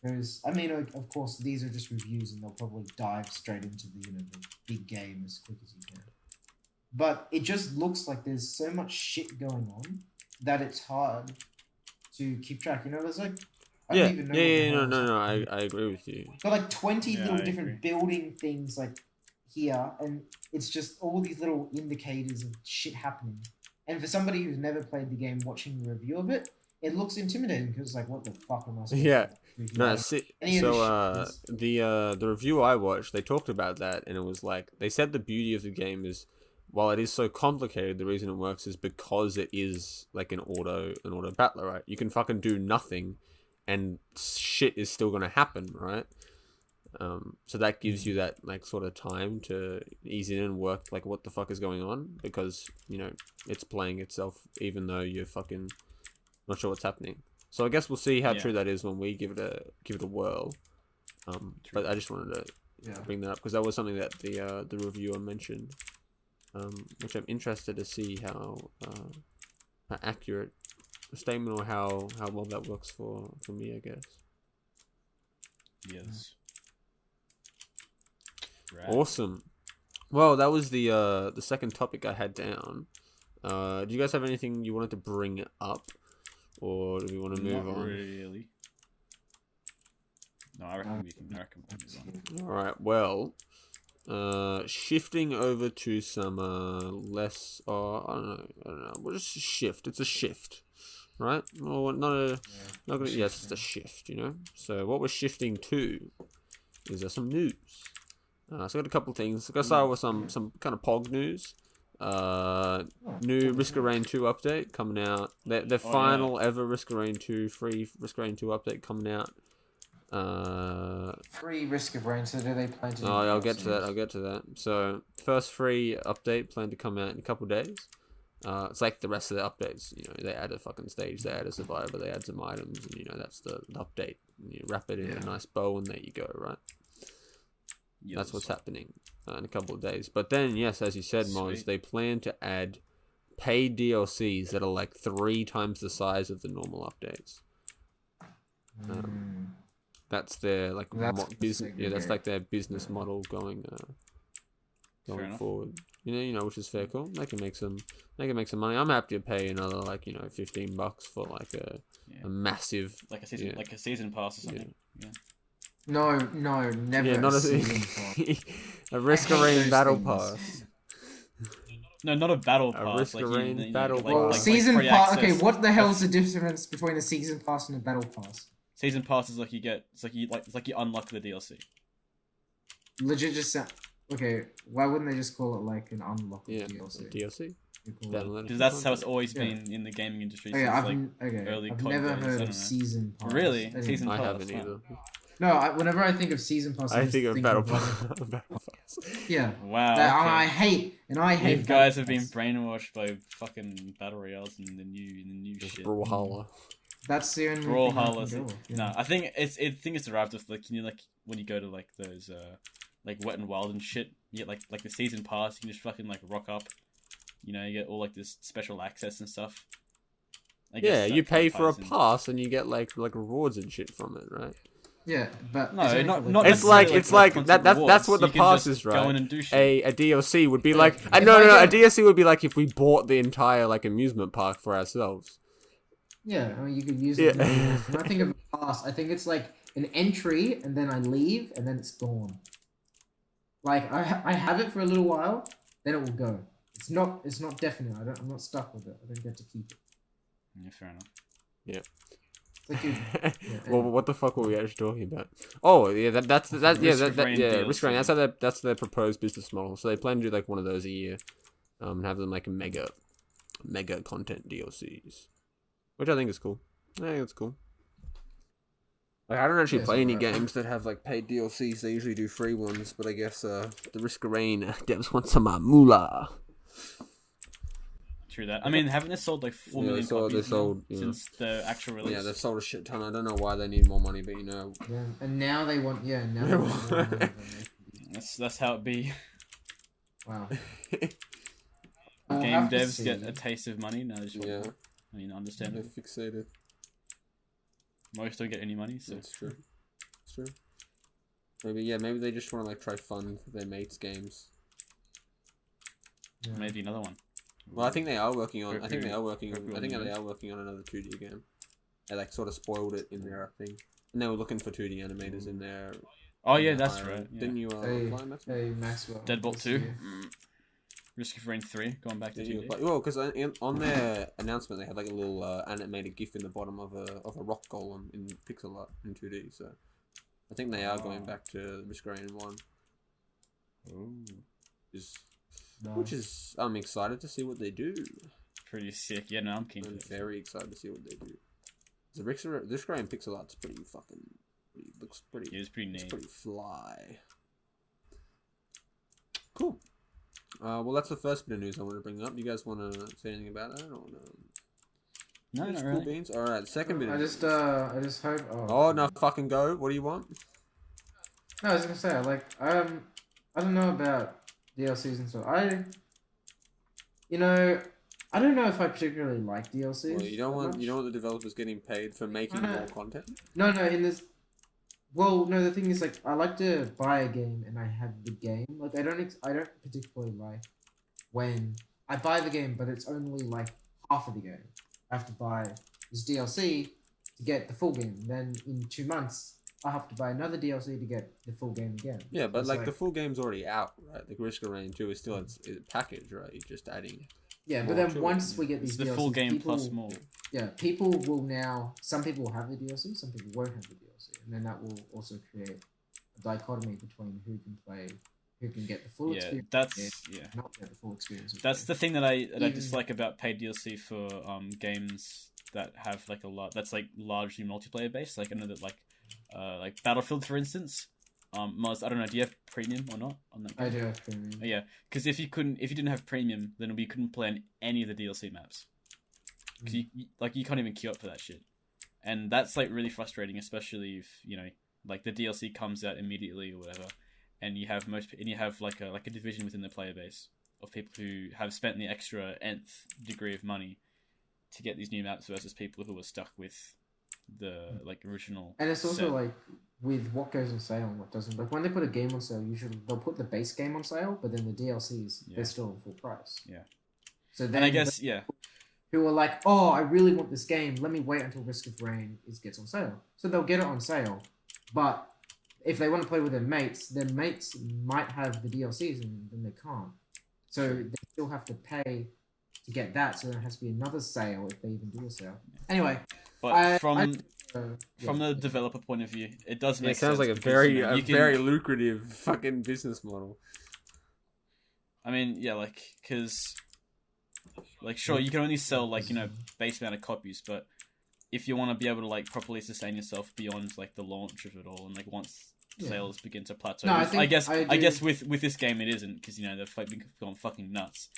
goes. I mean, of course, these are just reviews, and they'll probably dive straight into the the big game as quick as you can. But it just looks like there's so much shit going on that it's hard to keep track. There's like I agree with you. Got like 20 little different building things like here, and it's just all these little indicators of shit happening. And for somebody who's never played the game, watching the review of it, it looks intimidating because it's like, what the fuck am I supposed to do? The review I watched, they talked about that, and it was like they said the beauty of the game is, while it is so complicated, the reason it works is because it is like an auto battler, right? You can fucking do nothing, and shit is still gonna happen, right? So that gives you that like sort of time to ease in and work like what the fuck is going on, because it's playing itself even though you're fucking not sure what's happening. So I guess we'll see how true that is when we give it a whirl. But I just wanted to bring that up because that was something that the reviewer mentioned, which I'm interested to see how accurate a statement or how well that works for me, I guess. Yes. Right. Awesome. Well, that was the second topic I had down. Do you guys have anything you wanted to bring up, or do we want to move on? Not really. No, I reckon we can move on. All right. Well, shifting over to some less. I don't know. What is a shift? It's a shift, right? Well, yes, it's a shift. So what we're shifting to is some news. So I got a couple of things. I'm gonna start with some kind of POG news. New Risk of Rain 2 update coming out. Their final ever Risk of Rain 2 free Risk of Rain 2 update coming out. Free Risk of Rain. So do they plan to? I'll get to that. So first free update planned to come out in a couple of days. It's like the rest of the updates. They add a fucking stage, they add a survivor, they add some items, and that's the update. And you wrap it in a nice bow, and there you go, right? Yes. That's what's happening in a couple of days. But then, yes, as you said, Moz, they plan to add paid DLCs that are like 3 times the size of the normal updates. That's their like business. Yeah, that's like their business model going Fair going enough. forward. Which is fair. Cool. They can make some money. I'm happy to pay another like $15 for like a massive like a season, yeah. like a season pass or something. Yeah. No, never. not a a season pass. a Risk I hate Arena those battle things. pass. No, not a battle A pass. Risk Like Arena battle Well, pass. season free pass. access. Okay, what the hell is the difference between a season pass and a battle pass? Season pass is like you get. It's like you unlock the DLC. Legit, just sound. Okay, why wouldn't they just call it like an unlockable Yeah, DLC? DLC. They call it- Download Because that's how it's content. always Yeah. been in the gaming industry Okay, since early I've COD never days, I heard don't of know. season pass. Really? Anyway. Season I pass, haven't huh? either. No, whenever I think of season pass, I just think of battle like- battle pass. Yeah. Wow. That- okay. I hate. You guys have battle been pass. brainwashed by fucking battle royales and the new Just shit. brawlhaler. That's the only Brawlhalla. thing I can go with, yeah. No, I think it's derived of like like when you go to like those like Wet and Wild and shit. You get like the season pass. You can just fucking like rock up. You get all like this special access and stuff. I guess Yeah, that you kinda pay for a ties in. pass and you get like rewards and shit from it, right? Yeah, but No, it's only not for, not It's necessarily, like constant that's rewards. what the You can pass just is, Go right? in and do shit. A DLC would be Yeah. like If no, I a get- DLC would be like if we bought the entire like amusement park for ourselves. Yeah, I mean, you could use Yeah. it. When I think of a pass, I think it's like an entry, and then I leave, and then it's gone. Like I have it for a little while, then it will go. It's not definite. I'm not stuck with it. I don't get to keep it. Yeah, fair enough. It's like Well, what the fuck were we actually talking about? Oh, yeah, that's yeah, Risk that of Rain yeah, DLC. Risk of Rain. That's their proposed business model. So they plan to do like one of those a year, and have them like mega content DLCs, which I think is cool. I think it's cool. Like, I don't actually Yeah, play any it's alright. games that have like paid DLCs. They usually do free ones, but I guess the Risk of Rain devs want some moolah. True that. I mean, haven't they sold like 4 Yeah, million they sold- copies they sold, now yeah. since the actual release? Yeah, they've sold a shit ton. I don't know why they need more money, but Yeah, and now they want. Yeah, now they want more money. That's how it be. Wow. Game We'll have to devs see. get a taste of money. Now they just want yeah, more. I mean, they're understandable. fixated. Most don't get any money, so That's true. It's true. Maybe they just want to like try fund their mates' games. Yeah. maybe another one. Well, I think they are working on. I Hope think they you- are working. hope you I think enjoy they it. are working on another 2D game. They like sort of spoiled it in their thing, and they were looking for 2D animators in their. Oh in yeah, their that's hiring. right. Yeah. Didn't you Hey, apply, Matthew? hey, Maxwell. Deadbolt Good to 2. see you. Risk of Rain 3, going back to Didn't you 2D. apply? Well, because on their announcement they had like a little animated GIF in the bottom of a rock golem in pixel art in 2D. So I think they are going Oh. back to Risk of Rain 1. Ooh, Which is I'm excited to see what they do. pretty sick. Yeah, no, I'm keen. I'm to very excited to see what they do. The Risk of Rain pixel art's pretty fucking. Looks pretty. Yeah, it's pretty It's neat. pretty fly. Cool. Well, that's the first bit of news I want to bring up. You guys want to say anything about that? Or no? No, Just not cool really. beans. All right, second bit. I Of just hope. Oh no! Fucking go! What do you want? No, I was gonna say, I don't know about DLCs and stuff. I don't know if I particularly like DLCs. Well, you don't that want much. the developers getting paid for making No, no. more content. No, in this. Well, no. The thing is, like, I like to buy a game and I have the game. Like, I don't particularly like when I buy the game, but it's only like half of the game. I have to buy this DLC to get the full game. Then in 2 months, I have to buy another DLC to get the full game again. Yeah, but It's like the full game's already out, right? The Risk of Rain 2 is still its package, right? You're just adding. Yeah, more but then to it. once we get It's these the DLCs, full game people, plus more. Yeah, people will now. Some people will have the DLC, some people won't have the DLC, and then that will also create a dichotomy between who can play, who can get the full Yeah, experience, that's and not get the full experience. of That's the the thing that I Even- dislike about paid DLC for games that have like a lot that's like largely multiplayer based. Like I know that like Battlefield, for instance. Moz, I don't know. Do you have premium or not on that game? I do have premium. Oh, yeah, because if you didn't have premium, then we couldn't play on any of the DLC maps. Because you can't even queue up for that shit, and that's like really frustrating, especially if like the DLC comes out immediately or whatever, and you have like a division within the player base of people who have spent the extra nth degree of money to get these new maps versus people who are stuck with the like original. And it's also set. like with what goes on sale and what doesn't. Like when they put a game on sale, usually they'll put the base game on sale, but then the DLCs they're still full price. Yeah. So then And I guess who are like, oh, I really want this game. Let me wait until Risk of Rain gets on sale. So they'll get it on sale, but if they want to play with their mates might have the DLCs and then they can't. So they still have to pay to get that. So there has to be another sale if they even do a sale. Anyway, but from the developer point of view, it does make sense. It sounds like a very lucrative fucking business model. I mean, yeah, like, because, like, sure, you can only sell, like, base amount of copies, but if you want to be able to, like, properly sustain yourself beyond, like, the launch of it all, and, like, once sales begin to plateau, I guess with this game it isn't, because, they've gone fucking nuts.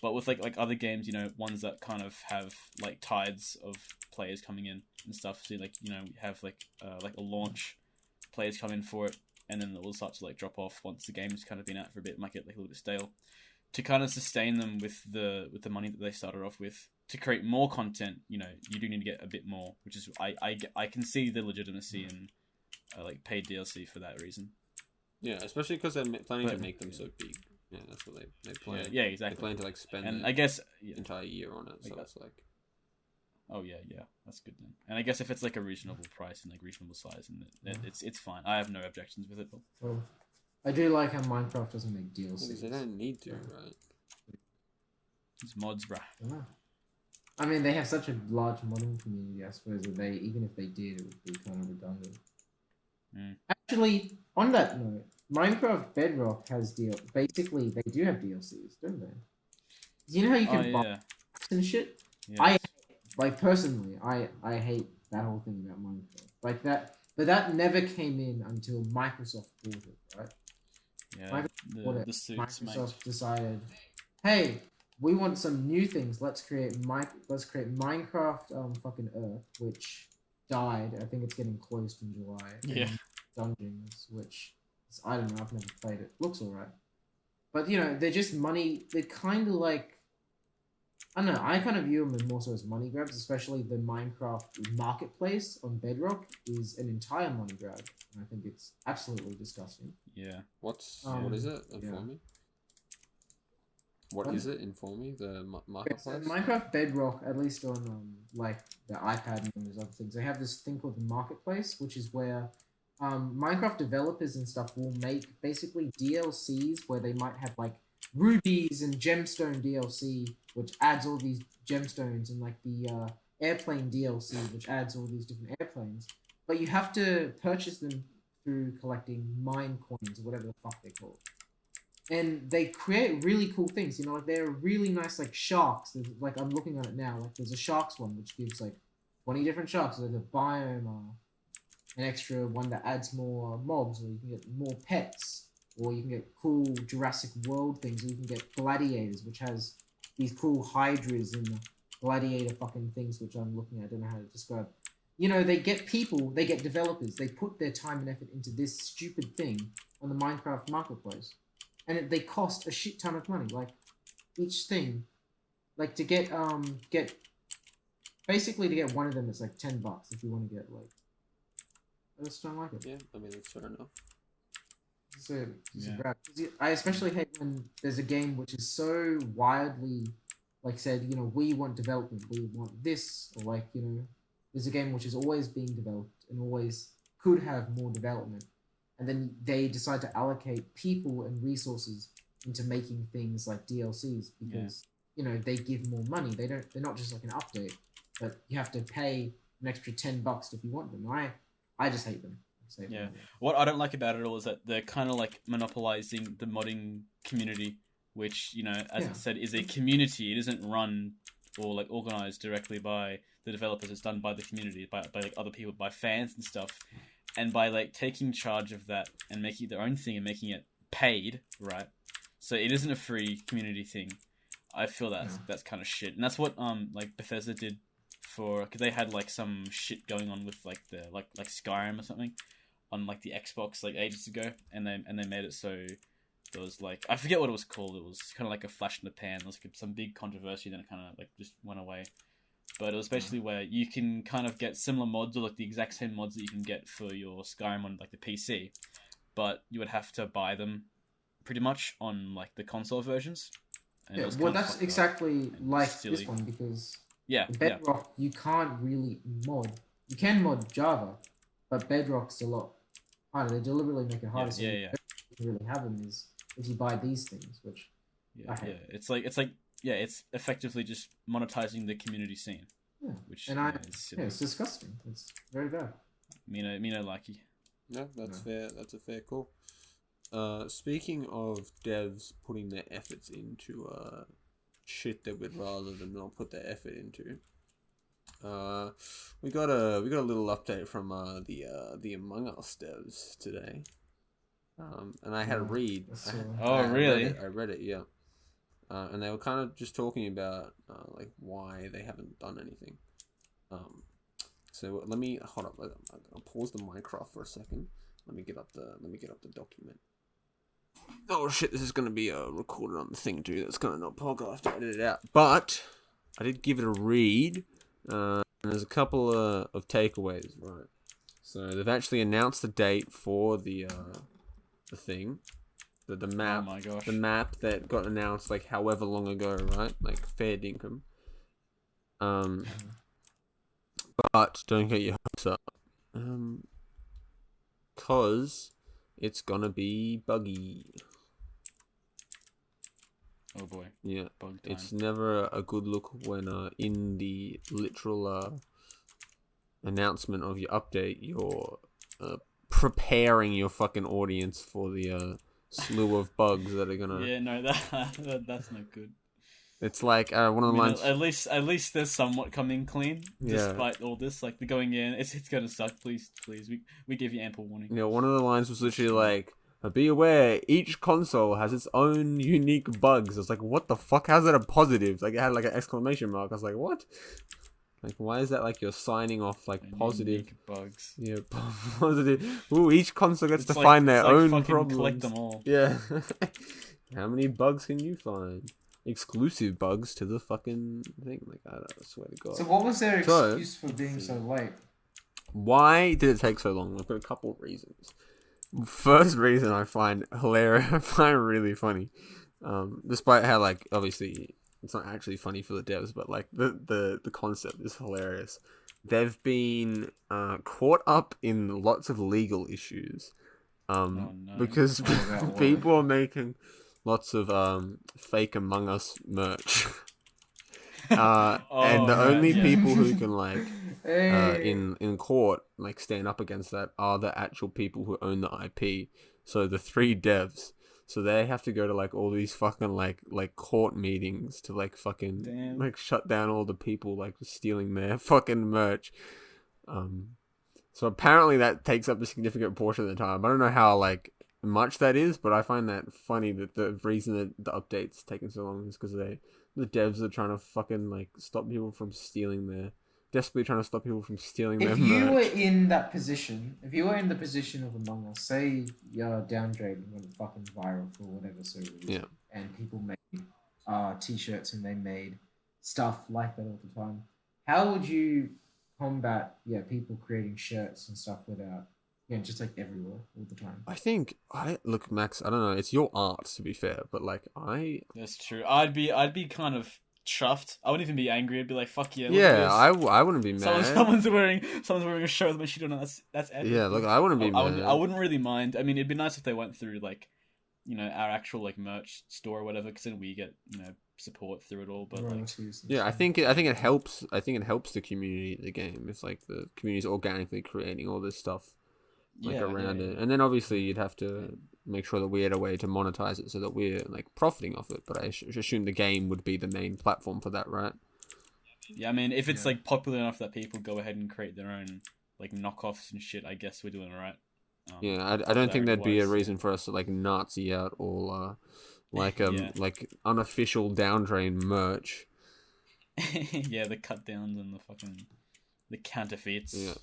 But with, like other games, ones that kind of have, like, tides of players coming in and stuff, so, like, you have, like a launch, players come in for it, and then it will start to, like, drop off once the game's kind of been out for a bit, might get, like, a little bit stale. To kind of sustain them with the money that they started off with, to create more content, you do need to get a bit more, which is, I can see the legitimacy in, like, paid DLC for that reason. Yeah, especially because they're planning to make them so big. Yeah, that's what they plan. Yeah, exactly. They plan to, like, spend and I guess entire year on it, so it's like... Oh yeah, that's good then. And I guess if it's like a reasonable price and like reasonable size, and it's fine. I have no objections with it. Well, I do like how Minecraft doesn't make DLC. They don't need to, right? It's mods, bruh. I mean, they have such a large modding community. I suppose that even if they did, it would be kind of redundant. Actually, on that note, Minecraft Bedrock has basically they do have DLCs, don't they? You know how you can buy and shit? Yes. Personally, I hate that whole thing about Minecraft. Like that, but that never came in until Microsoft bought it, right? Yeah, Microsoft decided, hey, we want some new things. Let's create Minecraft fucking Earth, which died. I think it's getting closed in July. Yeah. Dungeons, which I don't know. I've never played it. Looks alright, but they're just money. They're kind of like, I don't know. I kind of view them more so as money grabs, especially the Minecraft marketplace on Bedrock is an entire money grab, and I think it's absolutely disgusting. Yeah. What is it? Inform me. What is it? Inform me. The marketplace. Minecraft Bedrock, at least on like the iPad and those other things, they have this thing called the marketplace, which is where Minecraft developers and stuff will make basically DLCs where they might have like rubies and gemstone DLC, which adds all these gemstones, and like the airplane DLC, which adds all these different airplanes. But you have to purchase them through collecting mine coins or whatever the fuck they call it. And they create really cool things, like they're really nice, like sharks. There's, like I'm looking at it now, like there's a sharks one which gives like 20 different sharks. There's a biome, an extra one that adds more mobs, or you can get more pets, or you can get cool Jurassic World things, or you can get gladiators, which has these cool hydras and the gladiator fucking things, which I'm looking at. I don't know how to describe. They get people, they get developers, they put their time and effort into this stupid thing on the Minecraft marketplace. And they cost a shit ton of money. Like, each thing, like to get basically to get one of them, it's like $10 if you want to get like. I just don't like it. Yeah, I mean it's fair enough. It's a grab. I especially hate when there's a game which is so wildly, like said, we want development, we want this, or like there's a game which is always being developed and always could have more development. And then they decide to allocate people and resources into making things like DLCs because they give more money. They're not just like an update, but you have to pay an extra $10 if you want them. I just hate them. What I don't like about it all is that they're kind of like monopolizing the modding community, which as I said, is a community. It isn't run or like organized directly by the developers. It's done by the community, by like other people, by fans and stuff. And by like taking charge of that and making it their own thing and making it paid, right? So it isn't a free community thing. I feel that's kind of shit, and that's what like Bethesda did because they had like some shit going on with like the like Skyrim or something on like the Xbox like ages ago, and they made it so there was like I forget what it was called. It was kind of like a flash in the pan. There was like some big controversy, then it kind of like just went away. but it was basically where you can kind of get similar mods or like the exact same mods that you can get for your Skyrim on like the PC, but you would have to buy them pretty much on like the console versions. And it was well, kind of that's fucked up exactly and like silly. this one because Yeah, Bedrock you can't really mod. You can mod Java, but Bedrock's a lot harder. They deliberately make it harder, so yeah. you can really have them is if you buy these things, which Yeah, I hate. It's like it's effectively just monetizing the community scene, Yeah, which and is silly. it's disgusting. It's very bad. Me no likey. No, that's No. fair. That's a fair call. Speaking of devs putting their efforts into shit that we'd rather them not put their effort into, we got a little update from the Among Us devs today. And I had a read. Really? I read it, yeah. And they were kind of just talking about like why they haven't done anything. So let me hold up. I'll pause the Minecraft for a second. Let me get up the document. Oh shit! This is gonna be recorded on the thing too. That's gonna not pog. I'll have to edit it out. But I did give it a read. And there's a couple of takeaways, right? So they've actually announced the date for the thing, the map. Oh my gosh. The map that got announced like however long ago, right? Like fair dinkum. But don't get your hopes up. Cause it's gonna be buggy. Oh boy. Yeah. Bug time. It's never a good look when in the literal announcement of your update you're preparing your fucking audience for the slew of bugs that are gonna. Yeah, no, that's not good. It's like one of the lines. At least there's somewhat coming clean, Yeah. despite all this. Like the going in, it's gonna suck. Please, we give you ample warning. You know, one of the lines was literally like, "Be aware, each console has its own unique bugs." It's like, what the fuck? How's that a positive? Like it had like an exclamation mark. I was like, what? Like, why is that like you're signing off like And positive? unique bugs. Yeah, positive. Ooh, each console gets It's to like- find their it's like own fucking problems. Collect them all. Yeah. How many bugs can you find? Exclusive bugs to the fucking thing. Like, I swear to God. So what was their So- excuse for being so late? Why did it take so long? I've got a couple of reasons. First reason I find hilarious, I find really funny. Despite how, like, obviously it's not actually funny for the devs, but like the concept is hilarious. They've been caught up in lots of legal issues. No. Because Oh, that people are making lots of fake Among Us merch. And the only yeah. people who can like Hey. in court like stand up against that are the actual people who own the IP. So the three devs. So they have to go to like all these fucking like court meetings to like fucking Damn. like shut down all the people like stealing their fucking merch. So apparently that takes up a significant portion of the time. I don't know how like much that is, but I find that funny that the reason that the update's taking so long is because the devs are trying to fucking like stop people from stealing their desperately trying to stop people from stealing their If you were merch. in that position, if you were in the position of Among Us, say your downgrading went fucking viral for whatever server it is, Yeah. and people made t-shirts and they made stuff like that all the time, how would you combat people creating shirts and stuff without just like everywhere all the time? I think look, Max, I don't know, it's your art to be fair, but like That's true. I'd be kind of chuffed. I wouldn't even be angry. I'd be like, "Fuck yeah!" Look yeah, at this. I wouldn't be mad. Someone's wearing a shirt with my shit on it. That's epic. Yeah, look, I wouldn't be mad. I wouldn't really mind. I mean, it'd be nice if they went through like, our actual like merch store or whatever, because then we get support through it all. But like, Royalties and Yeah, I stuff. think it helps. I think it helps the community, the game. It's like the community's organically creating all this stuff like around it, and then obviously you'd have to make sure that we had a way to monetize it so that we're like profiting off it. But I assume the game would be the main platform for that, right? Yeah, I mean, if it's like popular enough that people go ahead and create their own like knockoffs and shit, I guess we're doing alright. Yeah, I don't think there'd be a popularity-wise. reason for us to like Nazi out all like Yeah. like unofficial down drain merch. Yeah, the cut downs and the counterfeits. Yeah.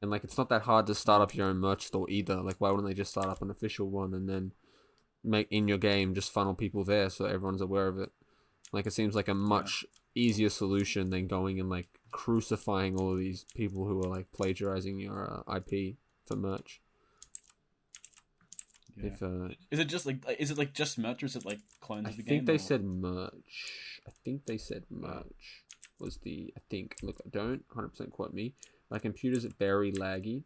And like it's not that hard to start up your own merch store either. Like why wouldn't they just start up an official one and then make in your game just funnel people there so everyone's aware of it? Like it seems like a much easier solution than going and like crucifying all of these people who are like plagiarizing your IP for merch. Yeah. If Is it just like just merch, or is it like clones I of the think game? they or- said merch. I think they said merch was the. I think. Look, don't 100% quote me. My computer's very laggy.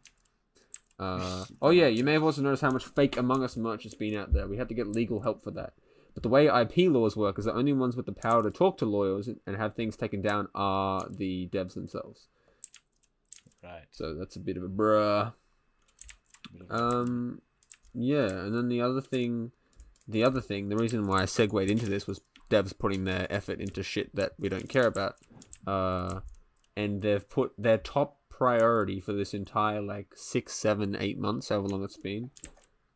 Oh yeah, you may have also noticed how much fake Among Us merch has been out there. We had to get legal help for that. But the way IP laws work is the only ones with the power to talk to lawyers and have things taken down are the devs themselves. Right. So that's a bit of a bruh. Yeah, and then the reason why I segued into this was devs putting their effort into shit that we don't care about. And they've put their top priority for this entire like 6, 7, 8 months, however long it's been,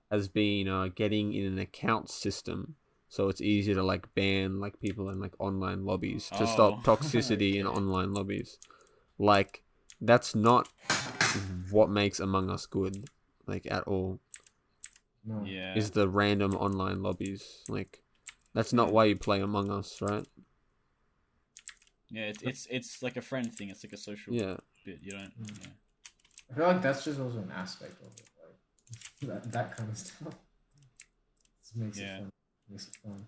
has been getting in an account system, so it's easier to like ban like people in like online lobbies to stop toxicity in online lobbies. Like that's not what makes Among Us good, like at all. No. Yeah. Is the random online lobbies. Like that's not why you play Among Us, right? Yeah, it's like a friend thing. It's like a social bit. You don't. Yeah. I feel like that's just also an aspect of it, like that kind of stuff. Just makes it fun. Makes it fun.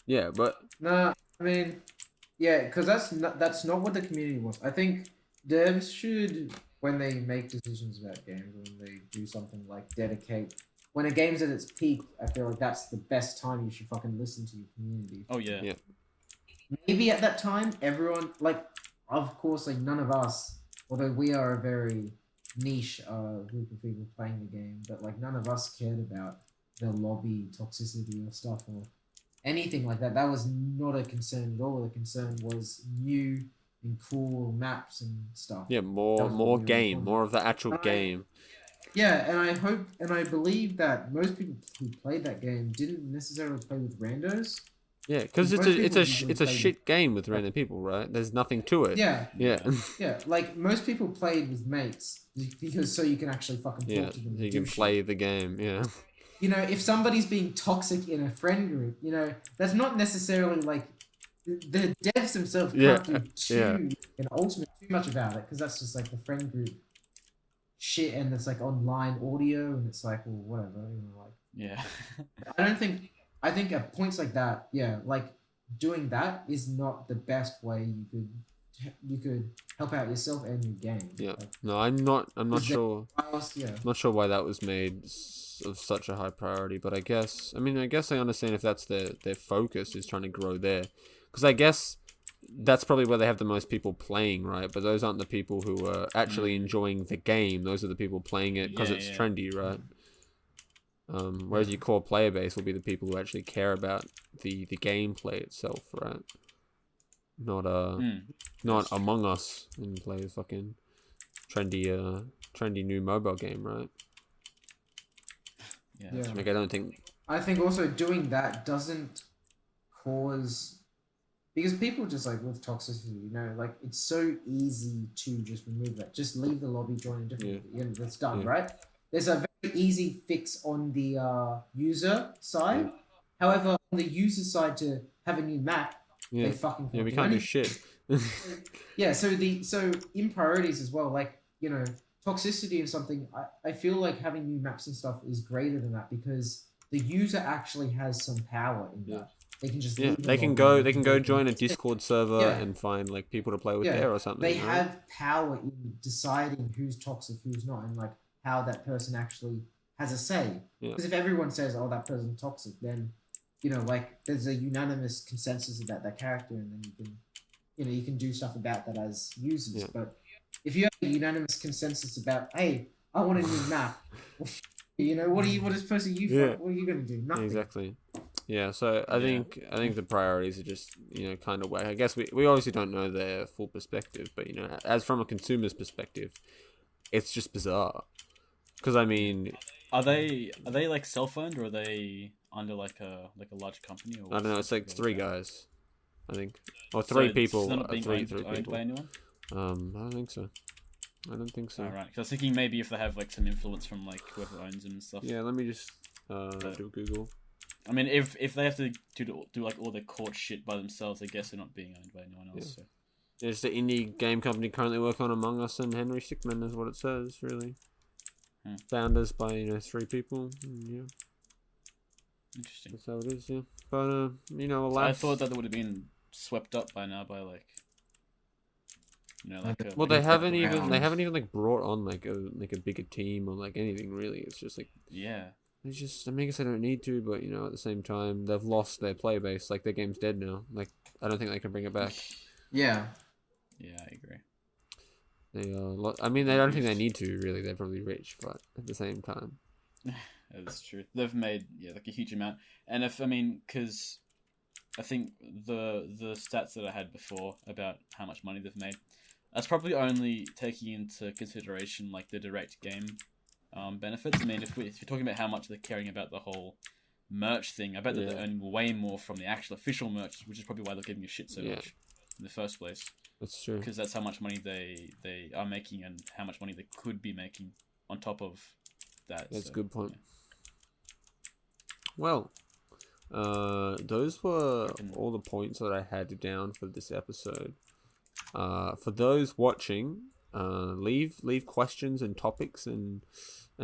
Yeah, but Nah, I mean, yeah, because that's not what the community wants. I think devs should, when they make decisions about games, when they do something like dedicate, when a game's at its peak, I feel like that's the best time you should fucking listen to your community. Oh yeah. Yeah. Maybe at that time, everyone, like, of course, like none of us, although we are a very niche group of people playing the game, but like none of us cared about the lobby toxicity or stuff or anything like that. That was not a concern at all. The concern was new and cool maps and stuff. yeah, more game, more of the actual game. Yeah, and I hope and I believe that most people who played that game didn't necessarily play with randos. Yeah, because it's a shit game with random people, right? There's nothing to it. Yeah. Yeah. Like most people played with mates because so you can actually fucking talk to them. You can play the game. Yeah. You know, if somebody's being toxic in a friend group, you know, that's not necessarily like the devs themselves can't do an ultimate too much about it because that's just like the friend group shit and it's like online audio and it's like, well, whatever, you know, like. Yeah. I think at points like that, like doing that is not the best way you could help out yourself and your game. Yeah. Like, No, I'm not sure. Yeah. Not sure why that was made of such a high priority, but I guess I understand if that's their focus is trying to grow there, because I guess that's probably where they have the most people playing, right? But those aren't the people who are actually enjoying the game. Those are the people playing it because it's trendy, right? Whereas your core player base will be the people who actually care about the gameplay itself, right? Not Among Us and play a fucking trendy new mobile game, right? Yeah. Like I think also doing that doesn't cause because people just like with toxicity, you know, like it's so easy to just remove that. Just leave the lobby, join a different and that's done, right? There's a very easy fix on the user side. Yeah. However, on the user side to have a new map, they fucking we can't do shit. So in priorities as well, like, you know, toxicity and something, I feel like having new maps and stuff is greater than that because the user actually has some power in that. They can just they can go join a Discord server and find like people to play with there or something. They have power in deciding who's toxic, who's not, and like how that person actually has a say. Because if everyone says, "Oh, that person's toxic," then you know, like there's a unanimous consensus about that character, and then you can do stuff about that as users. But if you have a unanimous consensus about, "Hey, I want a new map," you know, what is supposed to what are you gonna do? Nothing. Exactly. Yeah, so I think the priorities are just, you know, kind of whack. I guess we obviously don't know their full perspective, but you know, as from a consumer's perspective, it's just bizarre. Because I mean, are they like self-owned or are they under like a large company? Or I don't know. It's like 3 guys, I think, or 3 people. It's not being three owned people. By anyone? I don't think so. Oh, right. Because I was thinking maybe if they have like some influence from like whoever owns them and stuff. Yeah, let me just do Google. I mean, if they have to do like all the court shit by themselves, I guess they're not being owned by anyone else. Yeah. So. It's the indie game company currently working on Among Us and Henry Stickmin is what it says, really. Founders by, 3 people. Yeah. Interesting. That's how it is, yeah. But, alas... I thought that would have been swept up by now by, like... like... Well, they haven't even, like, brought on, like a bigger team or, like, anything, really. It's just, like... Yeah. It's just, I guess they don't need to, but, at the same time, they've lost their player base. Like, their game's dead now. Like, I don't think they can bring it back. Yeah. Yeah, I agree. They I don't think they need to, really. They're probably rich, but at the same time. That's true. They've made, like a huge amount. And because I think the stats that I had before about how much money they've made, that's probably only taking into consideration, like, the direct game benefits. I mean, if you're talking about how much they're caring about the whole merch thing, I bet that they're earning way more from the actual official merch, which is probably why they're giving a shit so much in the first place. That's true. Because that's how much money they are making and how much money they could be making on top of that. That's a good point. Yeah. Well, those were all the points that I had down for this episode. For those watching, leave questions and topics and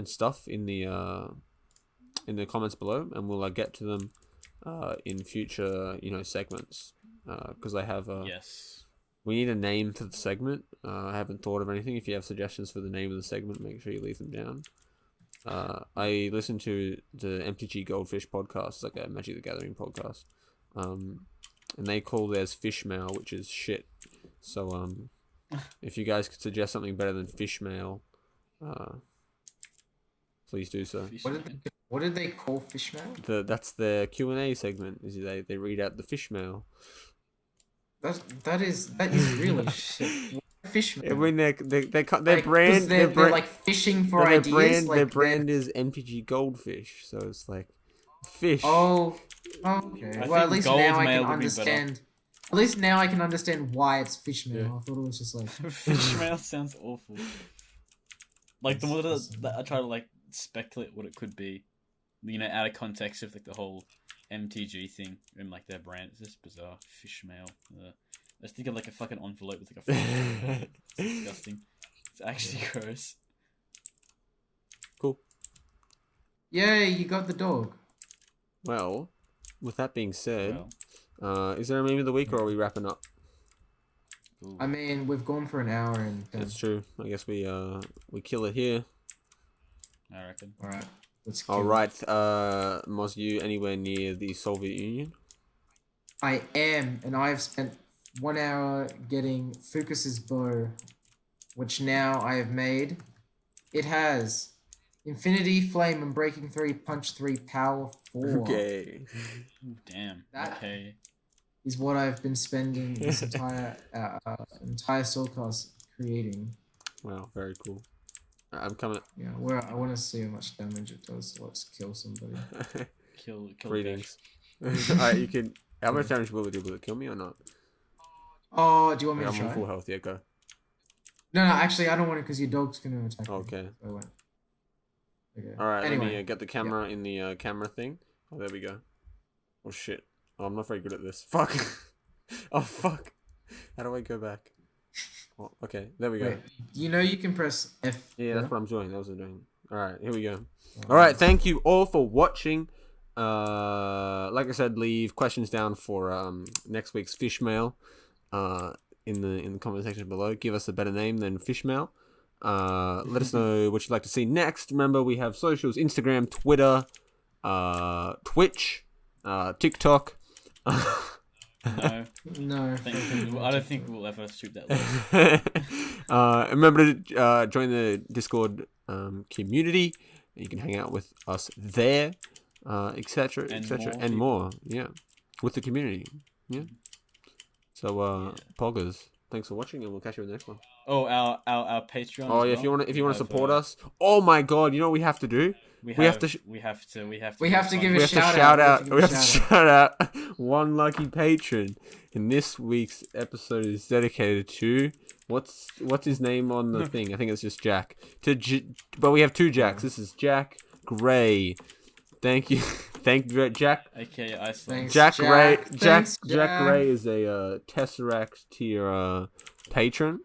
stuff in the comments below, and we'll get to them in future segments. Because I have yes. We need a name for the segment. I haven't thought of anything. If you have suggestions for the name of the segment, make sure you leave them down. I listen to the MTG Goldfish podcast, it's like a Magic the Gathering podcast. And they call theirs fish mail, which is shit. So, if you guys could suggest something better than fish mail, please do so. What did they call fish mail? That's their Q&A segment. Is they read out the fish mail. That is really shit. Fish mail. I mean, their like, brand, they're like fishing for ideas. Their brand is MTG Goldfish, so it's like fish. Oh, okay. Well, at least now I can understand. At least now I can understand why it's fish mail. Yeah. I thought it was just like fish mail sounds awful. Like the more that I try to like speculate what it could be, out of context of like the whole MTG thing and like their brand, it's just bizarre. Fish mail. I just think of like a fucking envelope with like a fish. It's disgusting. It's actually gross. Cool. Yay! You got the dog. Well, with that being said. Is there a meme of the week, or are we wrapping up? Ooh. I mean, we've gone for an hour and... That's true. I guess we kill it here. I reckon. Alright, let's kill Alright, Moz, you anywhere near the Soviet Union? I am, and I've spent 1 hour getting Fucus's bow, which now I have made. It has Infinity, Flame, and Breaking 3, Punch 3, Power 4. Okay. Damn. That okay. Is what I've been spending this entire Soulcast creating. Wow, very cool. I'm coming. Yeah, where I want to see how much damage it does. So let's kill somebody. Kill Greetings. Alright, you can. How much damage will it do? Will it kill me or not? Oh, do you want me to I'm try? on full health. Yeah, go. No, actually, I don't want it because your dog's going to attack me. Okay. So I won't. Okay. Alright, anyway, let me get the camera in the camera thing. Oh, there we go. Oh, shit. Oh, I'm not very good at this. Fuck. Oh, fuck. How do I go back? Oh, okay, there we go. Wait, you can press F. Yeah, that's what I'm doing. That was what I'm doing. Alright, here we go. Alright, thank you all for watching. Like I said, leave questions down for next week's fish mail in the comment section below. Give us a better name than fish mail. Let us know what you'd like to see next. Remember, we have socials: Instagram, Twitter, Twitch, TikTok. No. I don't think we'll ever shoot that list. Remember to join the Discord community. You can hang out with us there, etc., and more. Yeah, with the community. Yeah. So, Poggers, thanks for watching, and we'll catch you in the next one. Oh, our Patreon. Oh, yeah, if you want to support us. Oh my God, you know what we have to do? We have to give a shout out. We have to shout out one lucky patron. And this week's episode is dedicated to what's his name on the thing? I think it's just Jack. But we have two Jacks. This is Jack Gray. Thank you Thank Jack. Okay, Iceland. Thanks, Jack Ray. Thanks, Jack Ray is a Tesseract tier patron.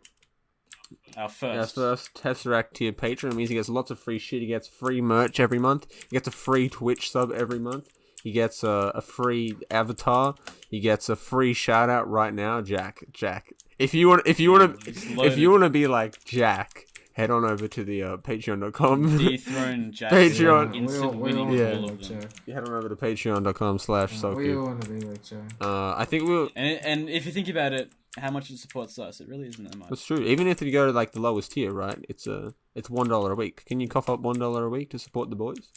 Our first. Our first Tesseract tier patron. It means he gets lots of free shit. He gets free merch every month. He gets a free Twitch sub every month. He gets a free avatar. He gets a free shout out right now, Jack. If you want to be like Jack, head on over to the patreon.com. Dethrone Jack. Patreon. Instant winning Yeah. all of them. Head on over to patreon.com/Soulcast. We all want to be like Joe. I think we'll. And if you think about it, how much it supports us, it really isn't that much. That's true. Even if you go to like the lowest tier, right? It's $1 a week. Can you cough up $1 a week to support the boys?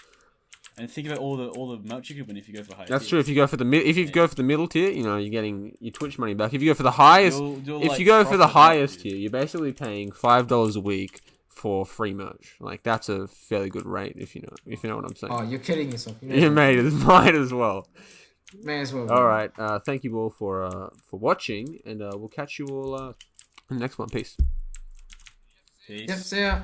And think about all the merch you could win if you go for high. That's tier. true. If you go for the middle tier, you're getting your Twitch money back. If you go for the highest, You'll, you go for the profit highest out. tier, you're basically paying $5 a week for free merch. Like that's a fairly good rate if you know what I'm saying. Oh, you're kidding yourself. You might as well. May as well. All right. Thank you all for watching, and we'll catch you all in the next one. Peace. Peace. Yep, see ya.